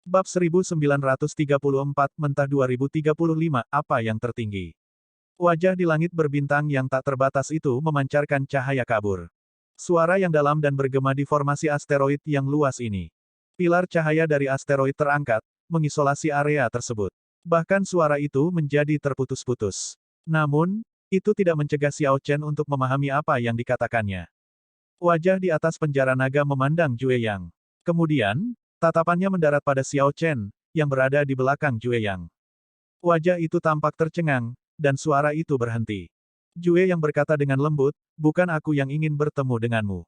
Bab 1934 Mentah 2035, apa yang tertinggi? Wajah di langit berbintang yang tak terbatas itu memancarkan cahaya kabur. Suara yang dalam dan bergema di formasi asteroid yang luas ini. Pilar cahaya dari asteroid terangkat, mengisolasi area tersebut. Bahkan suara itu menjadi terputus-putus. Namun, itu tidak mencegah Xiao Chen untuk memahami apa yang dikatakannya. Wajah di atas penjara naga memandang Jue Yang. Kemudian, tatapannya mendarat pada Xiao Chen, yang berada di belakang Jue Yang. Wajah itu tampak tercengang, dan suara itu berhenti. Jue Yang berkata dengan lembut, bukan aku yang ingin bertemu denganmu.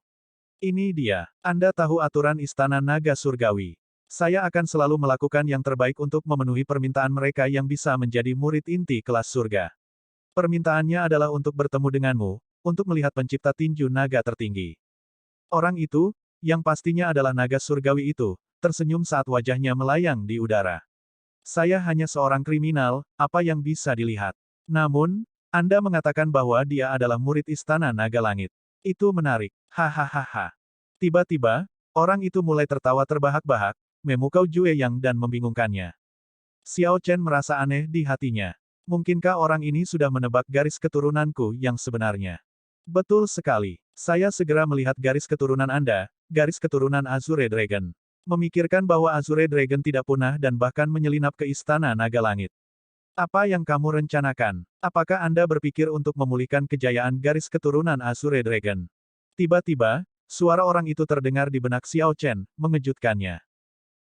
Ini dia. Anda tahu aturan Istana Naga Surgawi. Saya akan selalu melakukan yang terbaik untuk memenuhi permintaan mereka yang bisa menjadi murid inti kelas surga. Permintaannya adalah untuk bertemu denganmu, untuk melihat pencipta tinju naga tertinggi. Orang itu, yang pastinya adalah naga surgawi itu, tersenyum saat wajahnya melayang di udara. Saya hanya seorang kriminal, apa yang bisa dilihat. Namun, Anda mengatakan bahwa dia adalah murid Istana Naga Langit. Itu menarik. Hahaha. Tiba-tiba, orang itu mulai tertawa terbahak-bahak, memukau Jue Yang dan membingungkannya. Xiao Chen merasa aneh di hatinya. Mungkinkah orang ini sudah menebak garis keturunanku yang sebenarnya? Betul sekali. Saya segera melihat garis keturunan Anda, garis keturunan Azure Dragon. Memikirkan bahwa Azure Dragon tidak punah dan bahkan menyelinap ke Istana Naga Langit. Apa yang kamu rencanakan? Apakah Anda berpikir untuk memulihkan kejayaan garis keturunan Azure Dragon? Tiba-tiba, suara orang itu terdengar di benak Xiao Chen, mengejutkannya.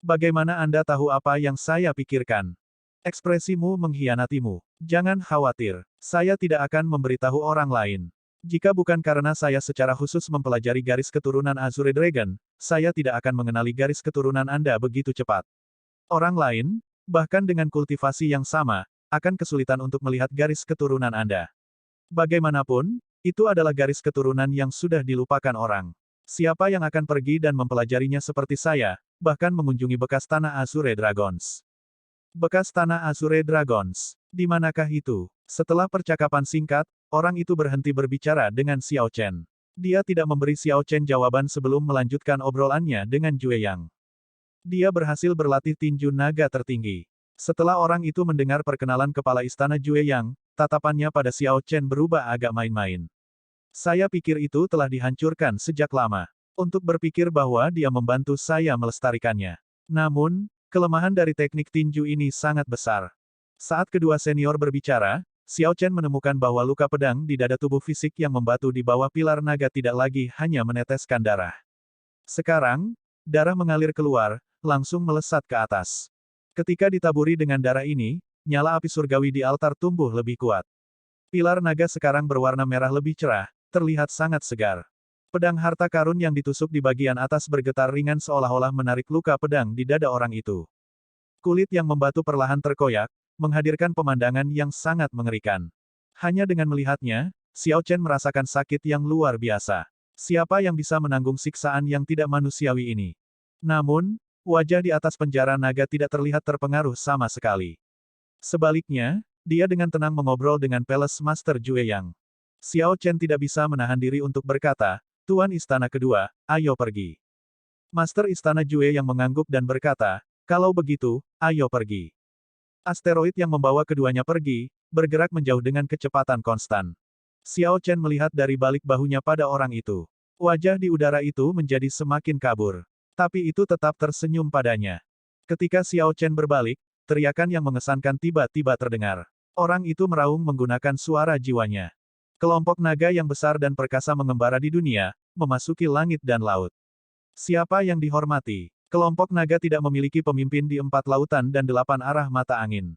Bagaimana Anda tahu apa yang saya pikirkan? Ekspresimu mengkhianatimu. Jangan khawatir, saya tidak akan memberitahu orang lain. Jika bukan karena saya secara khusus mempelajari garis keturunan Azure Dragon, saya tidak akan mengenali garis keturunan Anda begitu cepat. Orang lain, bahkan dengan kultivasi yang sama, akan kesulitan untuk melihat garis keturunan Anda. Bagaimanapun, itu adalah garis keturunan yang sudah dilupakan orang. Siapa yang akan pergi dan mempelajarinya seperti saya, bahkan mengunjungi bekas tanah Azure Dragons? Bekas tanah Azure Dragons. Di manakah itu? Setelah percakapan singkat, orang itu berhenti berbicara dengan Xiao Chen. Dia tidak memberi Xiao Chen jawaban sebelum melanjutkan obrolannya dengan Jue Yang. Dia berhasil berlatih tinju naga tertinggi. Setelah orang itu mendengar perkenalan kepala istana Jue Yang, tatapannya pada Xiao Chen berubah agak main-main. Saya pikir itu telah dihancurkan sejak lama. Untuk berpikir bahwa dia membantu saya melestarikannya. Namun, kelemahan dari teknik tinju ini sangat besar. Saat kedua senior berbicara, Xiao Chen menemukan bahwa luka pedang di dada tubuh fisik yang membatu di bawah pilar naga tidak lagi hanya meneteskan darah. Sekarang, darah mengalir keluar, langsung melesat ke atas. Ketika ditaburi dengan darah ini, nyala api surgawi di altar tumbuh lebih kuat. Pilar naga sekarang berwarna merah lebih cerah, terlihat sangat segar. Pedang harta karun yang ditusuk di bagian atas bergetar ringan seolah-olah menarik luka pedang di dada orang itu. Kulit yang membatu perlahan terkoyak, menghadirkan pemandangan yang sangat mengerikan. Hanya dengan melihatnya, Xiao Chen merasakan sakit yang luar biasa. Siapa yang bisa menanggung siksaan yang tidak manusiawi ini? Namun, wajah di atas penjara naga tidak terlihat terpengaruh sama sekali. Sebaliknya, dia dengan tenang mengobrol dengan Palace Master Jue Yang. Xiao Chen tidak bisa menahan diri untuk berkata, Tuan Istana Kedua, ayo pergi. Master Istana Jue Yang mengangguk dan berkata, kalau begitu, ayo pergi. Asteroid yang membawa keduanya pergi, bergerak menjauh dengan kecepatan konstan. Xiao Chen melihat dari balik bahunya pada orang itu. Wajah di udara itu menjadi semakin kabur. Tapi itu tetap tersenyum padanya. Ketika Xiao Chen berbalik, teriakan yang mengesankan tiba-tiba terdengar. Orang itu meraung menggunakan suara jiwanya. Kelompok naga yang besar dan perkasa mengembara di dunia, memasuki langit dan laut. Siapa yang dihormati? Kelompok naga tidak memiliki pemimpin di 4 lautan dan 8 arah mata angin.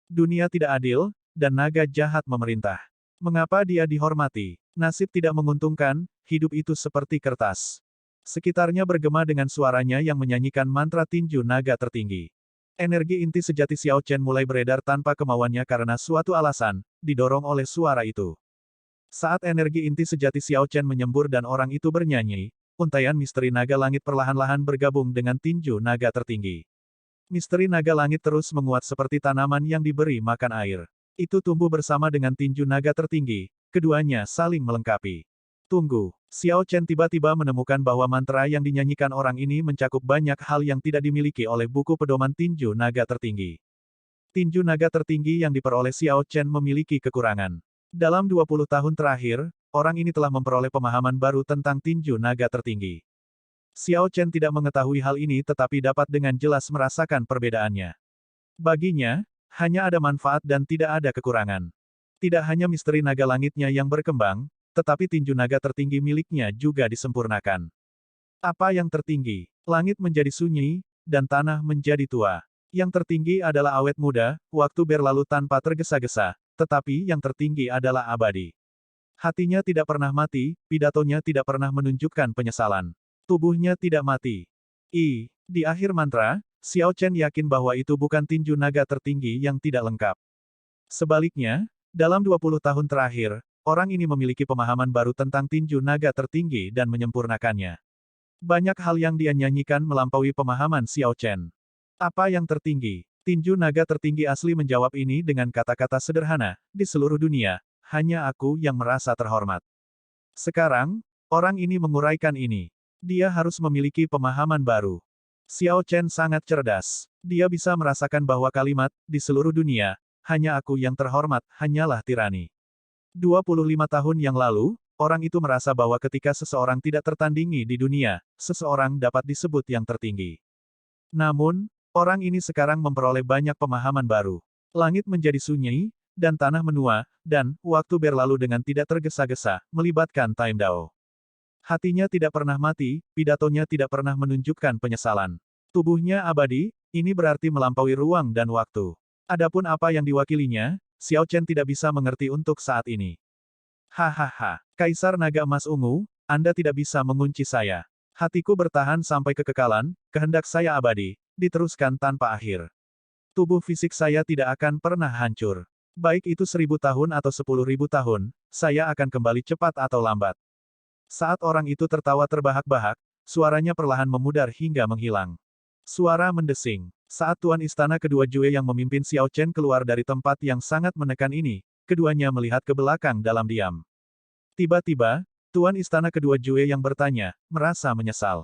Dunia tidak adil, dan naga jahat memerintah. Mengapa dia dihormati? Nasib tidak menguntungkan, hidup itu seperti kertas. Sekitarnya bergema dengan suaranya yang menyanyikan mantra tinju naga tertinggi. Energi inti sejati Xiao Chen mulai beredar tanpa kemauannya karena suatu alasan, didorong oleh suara itu. Saat energi inti sejati Xiao Chen menyembur dan orang itu bernyanyi, untaian misteri naga langit perlahan-lahan bergabung dengan tinju naga tertinggi. Misteri naga langit terus menguat seperti tanaman yang diberi makan air. Itu tumbuh bersama dengan tinju naga tertinggi, keduanya saling melengkapi. Tunggu. Xiao Chen tiba-tiba menemukan bahwa mantra yang dinyanyikan orang ini mencakup banyak hal yang tidak dimiliki oleh buku pedoman tinju naga tertinggi. Tinju naga tertinggi yang diperoleh Xiao Chen memiliki kekurangan. Dalam 20 tahun terakhir, orang ini telah memperoleh pemahaman baru tentang tinju naga tertinggi. Xiao Chen tidak mengetahui hal ini tetapi dapat dengan jelas merasakan perbedaannya. Baginya, hanya ada manfaat dan tidak ada kekurangan. Tidak hanya misteri naga langitnya yang berkembang, tetapi tinju naga tertinggi miliknya juga disempurnakan. Apa yang tertinggi? Langit menjadi sunyi, dan tanah menjadi tua. Yang tertinggi adalah awet muda, waktu berlalu tanpa tergesa-gesa, tetapi yang tertinggi adalah abadi. Hatinya tidak pernah mati, pidatonya tidak pernah menunjukkan penyesalan. Tubuhnya tidak mati. Di akhir mantra, Xiao Chen yakin bahwa itu bukan tinju naga tertinggi yang tidak lengkap. Sebaliknya, dalam 20 tahun terakhir, orang ini memiliki pemahaman baru tentang tinju naga tertinggi dan menyempurnakannya. Banyak hal yang dia nyanyikan melampaui pemahaman Xiao Chen. Apa yang tertinggi? Tinju naga tertinggi asli menjawab ini dengan kata-kata sederhana, di seluruh dunia, hanya aku yang merasa terhormat. Sekarang, orang ini menguraikan ini. Dia harus memiliki pemahaman baru. Xiao Chen sangat cerdas. Dia bisa merasakan bahwa kalimat, di seluruh dunia, hanya aku yang terhormat, hanyalah tirani. 25 tahun yang lalu, orang itu merasa bahwa ketika seseorang tidak tertandingi di dunia, seseorang dapat disebut yang tertinggi. Namun, orang ini sekarang memperoleh banyak pemahaman baru. Langit menjadi sunyi, dan tanah menua, dan waktu berlalu dengan tidak tergesa-gesa, melibatkan Time Dao. Hatinya tidak pernah mati, pidatonya tidak pernah menunjukkan penyesalan. Tubuhnya abadi, ini berarti melampaui ruang dan waktu. Adapun apa yang diwakilinya, Xiao Chen tidak bisa mengerti untuk saat ini. Hahaha, Kaisar Naga Emas Ungu, Anda tidak bisa mengunci saya. Hatiku bertahan sampai kekekalan, kehendak saya abadi, diteruskan tanpa akhir. Tubuh fisik saya tidak akan pernah hancur. Baik itu 1000 tahun atau 10.000 tahun, saya akan kembali cepat atau lambat. Saat orang itu tertawa terbahak-bahak, suaranya perlahan memudar hingga menghilang. Suara mendesing. Saat Tuan Istana kedua Jue yang memimpin Xiao Chen keluar dari tempat yang sangat menekan ini, keduanya melihat ke belakang dalam diam. Tiba-tiba, Tuan Istana kedua Jue yang bertanya, merasa menyesal.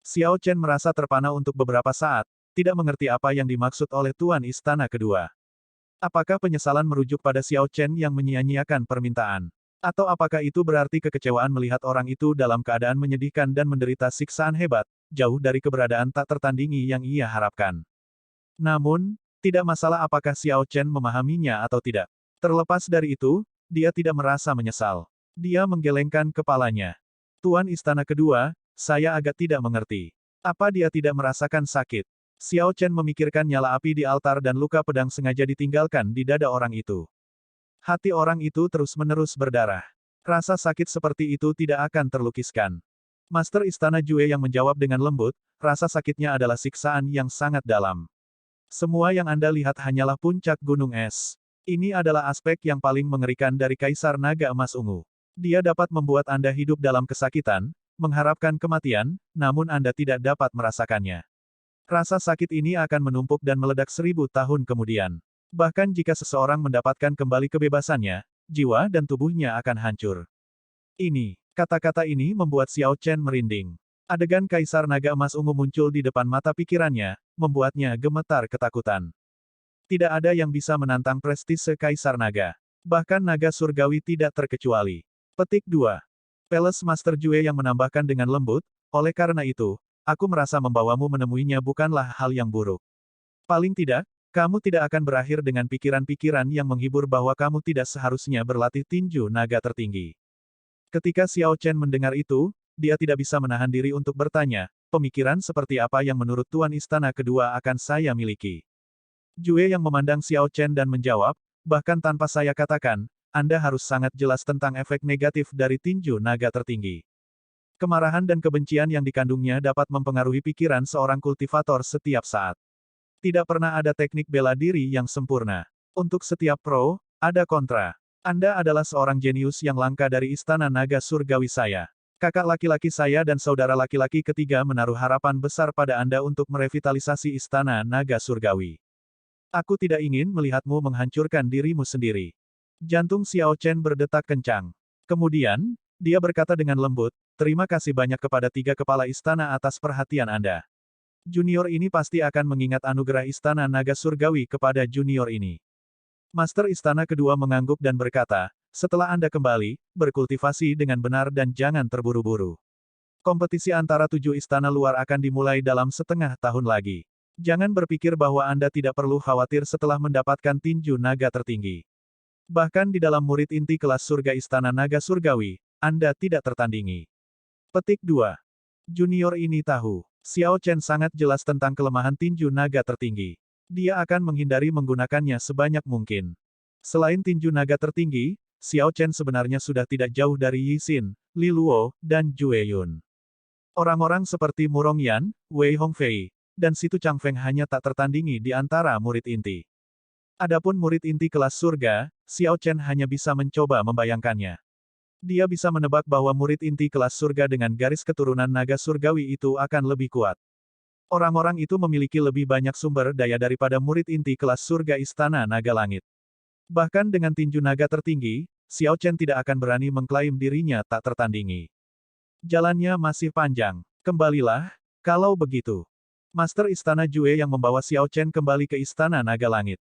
Xiao Chen merasa terpana untuk beberapa saat, tidak mengerti apa yang dimaksud oleh Tuan Istana kedua. Apakah penyesalan merujuk pada Xiao Chen yang menyia-nyiakan permintaan? Atau apakah itu berarti kekecewaan melihat orang itu dalam keadaan menyedihkan dan menderita siksaan hebat, jauh dari keberadaan tak tertandingi yang ia harapkan? Namun, tidak masalah apakah Xiao Chen memahaminya atau tidak. Terlepas dari itu, dia tidak merasa menyesal. Dia menggelengkan kepalanya. Tuan Istana kedua, saya agak tidak mengerti. Apa dia tidak merasakan sakit? Xiao Chen memikirkan nyala api di altar dan luka pedang sengaja ditinggalkan di dada orang itu. Hati orang itu terus-menerus berdarah. Rasa sakit seperti itu tidak akan terlukiskan. Master Istana Jue yang menjawab dengan lembut, rasa sakitnya adalah siksaan yang sangat dalam. Semua yang Anda lihat hanyalah puncak gunung es. Ini adalah aspek yang paling mengerikan dari Kaisar Naga Emas Ungu. Dia dapat membuat Anda hidup dalam kesakitan, mengharapkan kematian, namun Anda tidak dapat merasakannya. Rasa sakit ini akan menumpuk dan meledak 1000 tahun kemudian. Bahkan jika seseorang mendapatkan kembali kebebasannya, jiwa dan tubuhnya akan hancur. Kata-kata ini membuat Xiao Chen merinding. Adegan Kaisar Naga Emas Ungu muncul di depan mata pikirannya, membuatnya gemetar ketakutan. Tidak ada yang bisa menantang prestise Kaisar Naga. Bahkan Naga Surgawi tidak terkecuali. Petik 2. Palace Master Jue yang menambahkan dengan lembut, oleh karena itu, aku merasa membawamu menemuinya bukanlah hal yang buruk. Paling tidak, kamu tidak akan berakhir dengan pikiran-pikiran yang menghibur bahwa kamu tidak seharusnya berlatih tinju naga tertinggi. Ketika Xiao Chen mendengar itu, dia tidak bisa menahan diri untuk bertanya, pemikiran seperti apa yang menurut Tuan Istana kedua akan saya miliki. Jue yang memandang Xiao Chen dan menjawab, bahkan tanpa saya katakan, Anda harus sangat jelas tentang efek negatif dari tinju naga tertinggi. Kemarahan dan kebencian yang dikandungnya dapat mempengaruhi pikiran seorang kultivator setiap saat. Tidak pernah ada teknik bela diri yang sempurna. Untuk setiap pro, ada kontra. Anda adalah seorang jenius yang langka dari Istana Naga Surgawi saya. Kakak laki-laki saya dan saudara laki-laki ketiga menaruh harapan besar pada Anda untuk merevitalisasi Istana Naga Surgawi. Aku tidak ingin melihatmu menghancurkan dirimu sendiri. Jantung Xiao Chen berdetak kencang. Kemudian, Dia berkata dengan lembut, terima kasih banyak kepada tiga kepala istana atas perhatian Anda. Junior ini pasti akan mengingat anugerah Istana Naga Surgawi kepada junior ini. Master Istana kedua mengangguk dan berkata, setelah Anda kembali, berkultivasi dengan benar dan jangan terburu-buru. Kompetisi antara 7 istana luar akan dimulai dalam setengah tahun lagi. Jangan berpikir bahwa Anda tidak perlu khawatir setelah mendapatkan tinju naga tertinggi. Bahkan di dalam murid inti kelas surga Istana Naga Surgawi, Anda tidak tertandingi. Petik 2. Junior ini tahu. Xiao Chen sangat jelas tentang kelemahan tinju naga tertinggi. Dia akan menghindari menggunakannya sebanyak mungkin. Selain tinju naga tertinggi, Xiao Chen sebenarnya sudah tidak jauh dari Yi Xin, Li Luo, dan Jue Yun. Orang-orang seperti Murong Yan, Wei Hongfei, dan Situ Changfeng hanya tak tertandingi di antara murid inti. Adapun murid inti kelas surga, Xiao Chen hanya bisa mencoba membayangkannya. Dia bisa menebak bahwa murid inti kelas surga dengan garis keturunan naga surgawi itu akan lebih kuat. Orang-orang itu memiliki lebih banyak sumber daya daripada murid inti kelas surga Istana Naga Langit. Bahkan dengan tinju naga tertinggi, Xiao Chen tidak akan berani mengklaim dirinya tak tertandingi. Jalannya masih panjang. Kembalilah, kalau begitu. Master Istana Jue yang membawa Xiao Chen kembali ke Istana Naga Langit.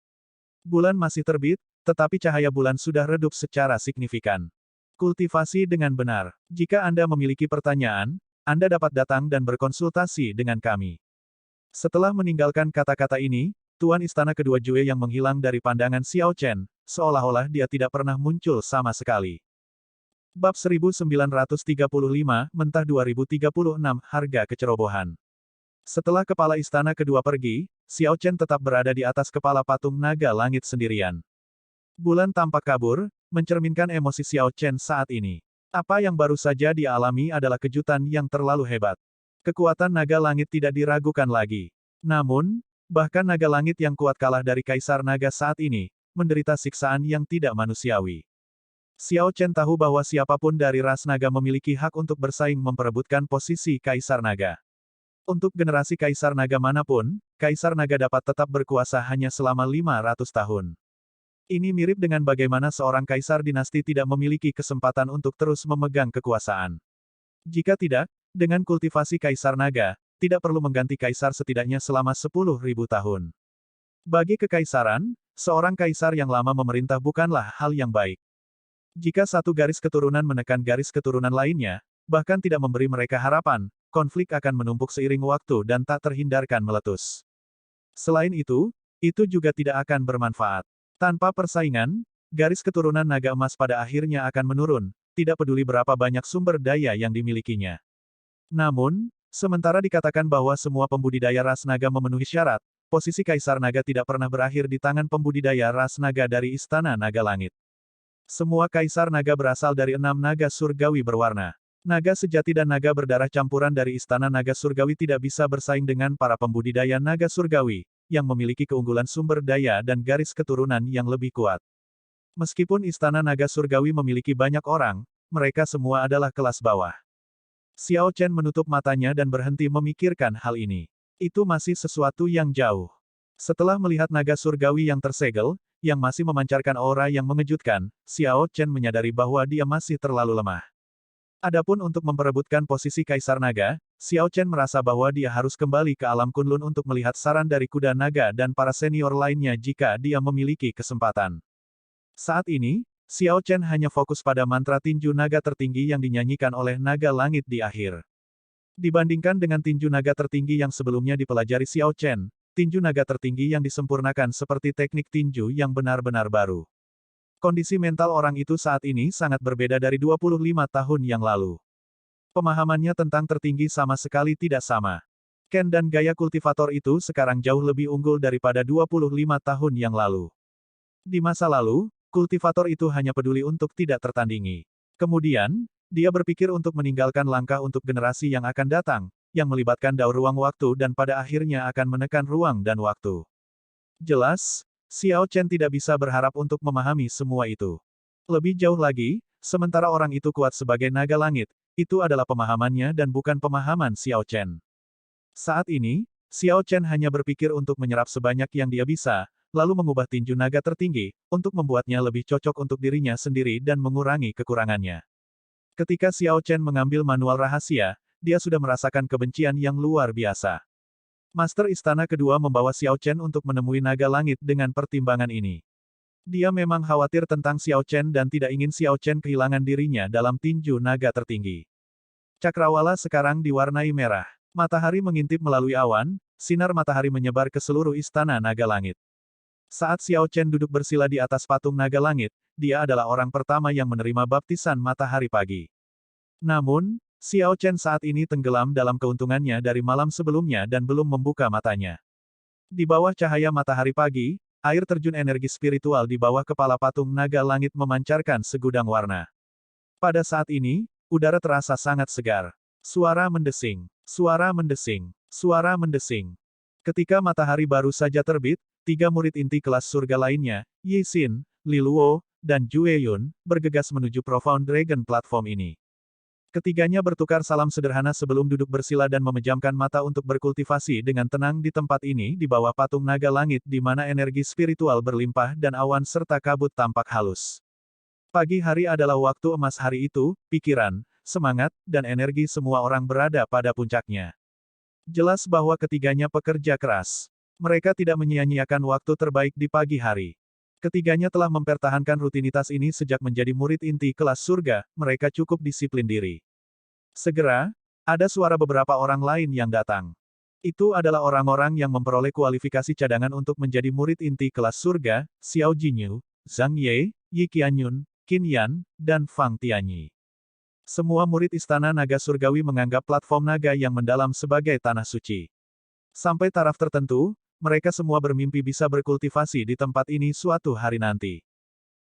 Bulan masih terbit, tetapi cahaya bulan sudah redup secara signifikan. Kultivasi dengan benar. Jika Anda memiliki pertanyaan, Anda dapat datang dan berkonsultasi dengan kami. Setelah meninggalkan kata-kata ini, Tuan Istana kedua Jue yang menghilang dari pandangan Xiao Chen, seolah-olah dia tidak pernah muncul sama sekali. Bab 1935, Mentah 2036, Harga Kecerobohan. Setelah kepala istana kedua pergi, Xiao Chen tetap berada di atas kepala patung naga langit sendirian. Bulan tampak kabur, mencerminkan emosi Xiao Chen saat ini. Apa yang baru saja dia alami adalah kejutan yang terlalu hebat. Kekuatan naga langit tidak diragukan lagi. Namun, bahkan naga langit yang kuat kalah dari Kaisar Naga saat ini, menderita siksaan yang tidak manusiawi. Xiao Chen tahu bahwa siapapun dari ras naga memiliki hak untuk bersaing memperebutkan posisi Kaisar Naga. Untuk generasi Kaisar Naga manapun, Kaisar Naga dapat tetap berkuasa hanya selama 500 tahun. Ini mirip dengan bagaimana seorang kaisar dinasti tidak memiliki kesempatan untuk terus memegang kekuasaan. Jika tidak, dengan kultivasi Kaisar Naga, tidak perlu mengganti kaisar setidaknya selama 10.000 tahun. Bagi kekaisaran, seorang kaisar yang lama memerintah bukanlah hal yang baik. Jika satu garis keturunan menekan garis keturunan lainnya, bahkan tidak memberi mereka harapan, konflik akan menumpuk seiring waktu dan tak terhindarkan meletus. Selain itu juga tidak akan bermanfaat. Tanpa persaingan, garis keturunan naga emas pada akhirnya akan menurun, tidak peduli berapa banyak sumber daya yang dimilikinya. Namun, sementara dikatakan bahwa semua pembudidaya ras naga memenuhi syarat, posisi Kaisar Naga tidak pernah berakhir di tangan pembudidaya ras naga dari Istana Naga Langit. Semua Kaisar Naga berasal dari 6 naga surgawi berwarna. Naga sejati dan naga berdarah campuran dari Istana Naga Surgawi tidak bisa bersaing dengan para pembudidaya naga surgawi, yang memiliki keunggulan sumber daya dan garis keturunan yang lebih kuat. Meskipun Istana Naga Surgawi memiliki banyak orang, mereka semua adalah kelas bawah. Xiao Chen menutup matanya dan berhenti memikirkan hal ini. Itu masih sesuatu yang jauh. Setelah melihat naga surgawi yang tersegel, yang masih memancarkan aura yang mengejutkan, Xiao Chen menyadari bahwa dia masih terlalu lemah. Adapun untuk memperebutkan posisi Kaisar Naga, Xiao Chen merasa bahwa dia harus kembali ke alam Kunlun untuk melihat saran dari kuda naga dan para senior lainnya jika dia memiliki kesempatan. Saat ini, Xiao Chen hanya fokus pada mantra tinju naga tertinggi yang dinyanyikan oleh naga langit di akhir. Dibandingkan dengan tinju naga tertinggi yang sebelumnya dipelajari Xiao Chen, tinju naga tertinggi yang disempurnakan seperti teknik tinju yang benar-benar baru. Kondisi mental orang itu saat ini sangat berbeda dari 25 tahun yang lalu. Pemahamannya tentang tertinggi sama sekali tidak sama. Ken dan gaya kultivator itu sekarang jauh lebih unggul daripada 25 tahun yang lalu. Di masa lalu, kultivator itu hanya peduli untuk tidak tertandingi. Kemudian, dia berpikir untuk meninggalkan langkah untuk generasi yang akan datang, yang melibatkan daur ruang waktu dan pada akhirnya akan menekan ruang dan waktu. Jelas, Xiao Chen tidak bisa berharap untuk memahami semua itu. Lebih jauh lagi, sementara orang itu kuat sebagai naga langit, itu adalah pemahamannya dan bukan pemahaman Xiao Chen. Saat ini, Xiao Chen hanya berpikir untuk menyerap sebanyak yang dia bisa, lalu mengubah tinju naga tertinggi, untuk membuatnya lebih cocok untuk dirinya sendiri dan mengurangi kekurangannya. Ketika Xiao Chen mengambil manual rahasia, dia sudah merasakan kebencian yang luar biasa. Master Istana kedua membawa Xiao Chen untuk menemui naga langit dengan pertimbangan ini. Dia memang khawatir tentang Xiao Chen dan tidak ingin Xiao Chen kehilangan dirinya dalam tinju naga tertinggi. Cakrawala sekarang diwarnai merah. Matahari mengintip melalui awan, sinar matahari menyebar ke seluruh istana naga langit. Saat Xiao Chen duduk bersila di atas patung naga langit, dia adalah orang pertama yang menerima baptisan matahari pagi. Namun, Xiao Chen saat ini tenggelam dalam keuntungannya dari malam sebelumnya dan belum membuka matanya. Di bawah cahaya matahari pagi, air terjun energi spiritual di bawah kepala patung naga langit memancarkan segudang warna. Pada saat ini, udara terasa sangat segar. Suara mendesing, suara mendesing, suara mendesing. Ketika matahari baru saja terbit, 3 murid inti kelas surga lainnya, Yi Xin, Li Luo, dan Jue Yun, bergegas menuju Profound Dragon platform ini. Ketiganya bertukar salam sederhana sebelum duduk bersila dan memejamkan mata untuk berkultivasi dengan tenang di tempat ini di bawah patung naga langit di mana energi spiritual berlimpah dan awan serta kabut tampak halus. Pagi hari adalah waktu emas hari itu, pikiran, semangat, dan energi semua orang berada pada puncaknya. Jelas bahwa ketiganya pekerja keras. Mereka tidak menyia-nyiakan waktu terbaik di pagi hari. Ketiganya telah mempertahankan rutinitas ini sejak menjadi murid inti kelas surga, mereka cukup disiplin diri. Segera, ada suara beberapa orang lain yang datang. Itu adalah orang-orang yang memperoleh kualifikasi cadangan untuk menjadi murid inti kelas surga, Xiao Jinyu, Zhang Ye, Yi Qianyun, Qin Yan, dan Fang Tianyi. Semua murid istana naga surgawi menganggap platform naga yang mendalam sebagai tanah suci. Sampai taraf tertentu, mereka semua bermimpi bisa berkultivasi di tempat ini suatu hari nanti.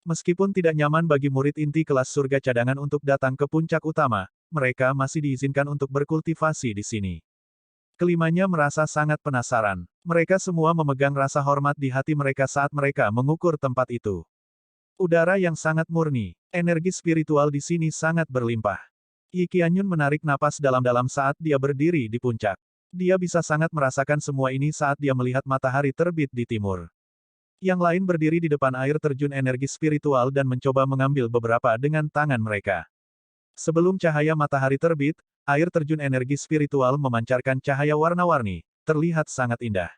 Meskipun tidak nyaman bagi murid inti kelas surga cadangan untuk datang ke puncak utama, mereka masih diizinkan untuk berkultivasi di sini. Kelimanya merasa sangat penasaran. Mereka semua memegang rasa hormat di hati mereka saat mereka mengukur tempat itu. Udara yang sangat murni, energi spiritual di sini sangat berlimpah. Yi Qianyun menarik napas dalam-dalam saat dia berdiri di puncak. Dia bisa sangat merasakan semua ini saat dia melihat matahari terbit di timur. Yang lain berdiri di depan air terjun energi spiritual dan mencoba mengambil beberapa dengan tangan mereka. Sebelum cahaya matahari terbit, air terjun energi spiritual memancarkan cahaya warna-warni, terlihat sangat indah.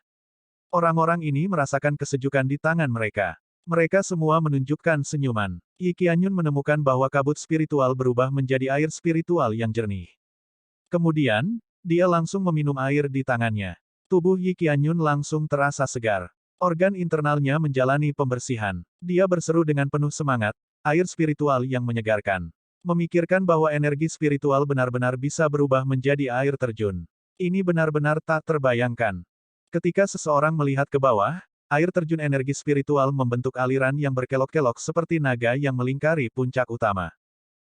Orang-orang ini merasakan kesejukan di tangan mereka. Mereka semua menunjukkan senyuman. Yi Qianyun menemukan bahwa kabut spiritual berubah menjadi air spiritual yang jernih. Kemudian, dia langsung meminum air di tangannya. Tubuh Yi Qianyun langsung terasa segar. Organ internalnya menjalani pembersihan. Dia berseru dengan penuh semangat, air spiritual yang menyegarkan. Memikirkan bahwa energi spiritual benar-benar bisa berubah menjadi air terjun. Ini benar-benar tak terbayangkan. Ketika seseorang melihat ke bawah, air terjun energi spiritual membentuk aliran yang berkelok-kelok seperti naga yang melingkari puncak utama.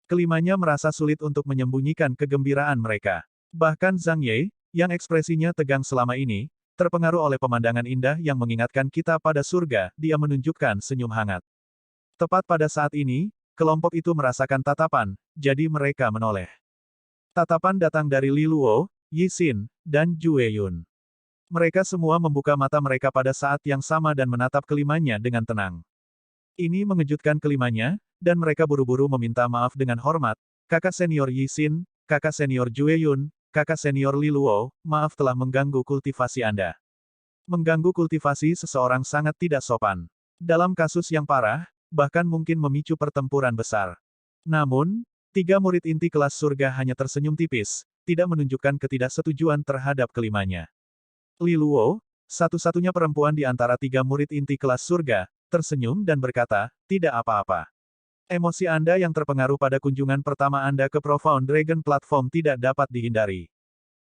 Kelimanya merasa sulit untuk menyembunyikan kegembiraan mereka. Bahkan Zhang Ye, yang ekspresinya tegang selama ini, terpengaruh oleh pemandangan indah yang mengingatkan kita pada surga, dia menunjukkan senyum hangat. Tepat pada saat ini, kelompok itu merasakan tatapan, jadi mereka menoleh. Tatapan datang dari Li Luo, Yi Xin, dan Jue Yun. Mereka semua membuka mata mereka pada saat yang sama dan menatap kelimanya dengan tenang. Ini mengejutkan kelimanya, dan mereka buru-buru meminta maaf dengan hormat, kakak senior Yi Xin, kakak senior Jue Yun, kakak senior Li Luo, maaf telah mengganggu kultivasi Anda. Mengganggu kultivasi seseorang sangat tidak sopan. Dalam kasus yang parah, bahkan mungkin memicu pertempuran besar. Namun, 3 murid inti kelas surga hanya tersenyum tipis, tidak menunjukkan ketidaksetujuan terhadap kelimanya. Li Luo, satu-satunya perempuan di antara 3 murid inti kelas surga, tersenyum dan berkata, tidak apa-apa. Emosi Anda yang terpengaruh pada kunjungan pertama Anda ke Profound Dragon Platform tidak dapat dihindari.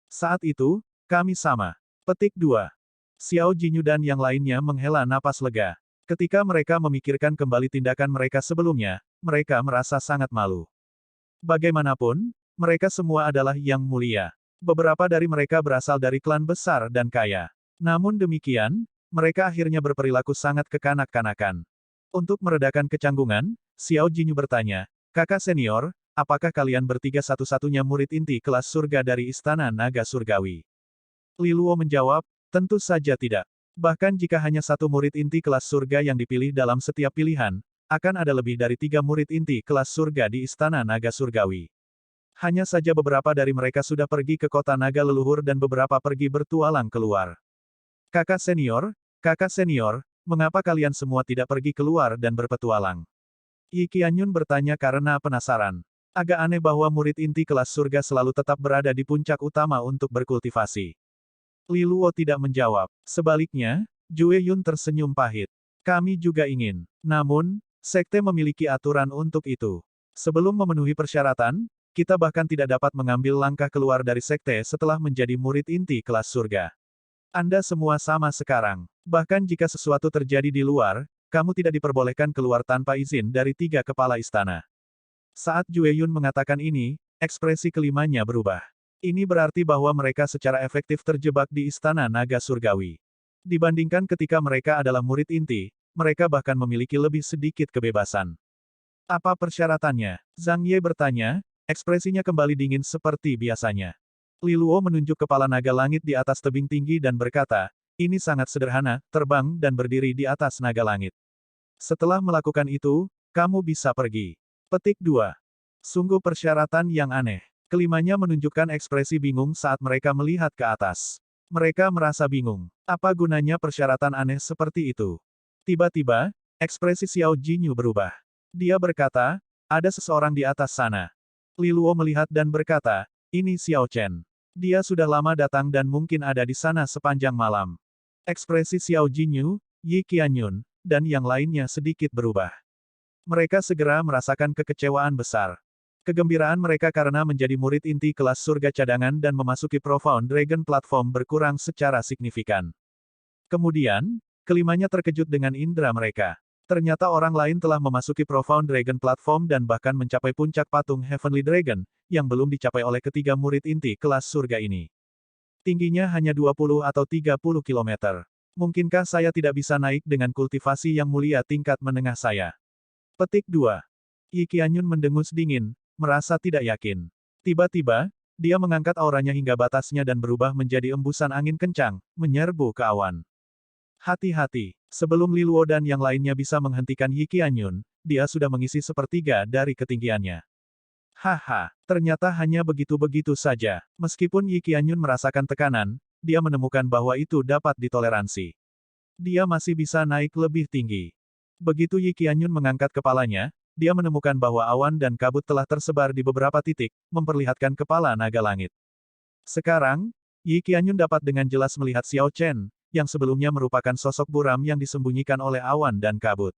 Saat itu, kami sama. Petik 2. Xiao Jinyu dan yang lainnya menghela napas lega. Ketika mereka memikirkan kembali tindakan mereka sebelumnya, mereka merasa sangat malu. Bagaimanapun, mereka semua adalah yang mulia. Beberapa dari mereka berasal dari klan besar dan kaya. Namun demikian, mereka akhirnya berperilaku sangat kekanak-kanakan. Untuk meredakan kecanggungan, Xiao Jinyu bertanya, kakak senior, apakah kalian bertiga satu-satunya murid inti kelas surga dari Istana Naga Surgawi? Li Luo menjawab, tentu saja tidak. Bahkan jika hanya satu murid inti kelas surga yang dipilih dalam setiap pilihan, akan ada lebih dari 3 murid inti kelas surga di Istana Naga Surgawi. Hanya saja beberapa dari mereka sudah pergi ke kota naga leluhur dan beberapa pergi bertualang keluar. Kakak senior, mengapa kalian semua tidak pergi keluar dan berpetualang? Yi Qianyun bertanya karena penasaran. Agak aneh bahwa murid inti kelas surga selalu tetap berada di puncak utama untuk berkultivasi. Li Luo tidak menjawab. Sebaliknya, Jue Yun tersenyum pahit. Kami juga ingin. Namun, sekte memiliki aturan untuk itu. Sebelum memenuhi persyaratan, kita bahkan tidak dapat mengambil langkah keluar dari sekte setelah menjadi murid inti kelas surga. Anda semua sama sekarang. Bahkan jika sesuatu terjadi di luar, kamu tidak diperbolehkan keluar tanpa izin dari 3 kepala istana. Saat Jue Yun mengatakan ini, ekspresi kelimanya berubah. Ini berarti bahwa mereka secara efektif terjebak di Istana Naga Surgawi. Dibandingkan ketika mereka adalah murid inti, mereka bahkan memiliki lebih sedikit kebebasan. Apa persyaratannya? Zhang Ye bertanya, ekspresinya kembali dingin seperti biasanya. Li Luo menunjuk kepala naga langit di atas tebing tinggi dan berkata, ini sangat sederhana, terbang dan berdiri di atas naga langit. Setelah melakukan itu, kamu bisa pergi. Petik 2. Sungguh persyaratan yang aneh. Kelimanya menunjukkan ekspresi bingung saat mereka melihat ke atas. Mereka merasa bingung. Apa gunanya persyaratan aneh seperti itu? Tiba-tiba, ekspresi Xiao Jinyu berubah. Dia berkata, ada seseorang di atas sana. Li Luo melihat dan berkata, ini Xiao Chen. Dia sudah lama datang dan mungkin ada di sana sepanjang malam. Ekspresi Xiao Jinyu, Yi Qianyun, dan yang lainnya sedikit berubah. Mereka segera merasakan kekecewaan besar. Kegembiraan mereka karena menjadi murid inti kelas surga cadangan dan memasuki Profound Dragon Platform berkurang secara signifikan. Kemudian, kelimanya terkejut dengan indera mereka. Ternyata orang lain telah memasuki Profound Dragon Platform dan bahkan mencapai puncak patung Heavenly Dragon, yang belum dicapai oleh ketiga murid inti kelas surga ini. Tingginya hanya 20 atau 30 km. Mungkinkah saya tidak bisa naik dengan kultivasi yang mulia tingkat menengah saya? Petik 2. Yi Qianyun mendengus dingin, merasa tidak yakin. Tiba-tiba, dia mengangkat auranya hingga batasnya dan berubah menjadi embusan angin kencang, menyerbu ke awan. Hati-hati, sebelum Li Luo dan yang lainnya bisa menghentikan Yi Qianyun, dia sudah mengisi sepertiga dari ketinggiannya. Haha, ternyata hanya begitu-begitu saja. Meskipun Yi Qianyun merasakan tekanan, dia menemukan bahwa itu dapat ditoleransi. Dia masih bisa naik lebih tinggi. Begitu Yi Qianyun mengangkat kepalanya, dia menemukan bahwa awan dan kabut telah tersebar di beberapa titik, memperlihatkan kepala naga langit. Sekarang, Yi Qianyun dapat dengan jelas melihat Xiao Chen, yang sebelumnya merupakan sosok buram yang disembunyikan oleh awan dan kabut.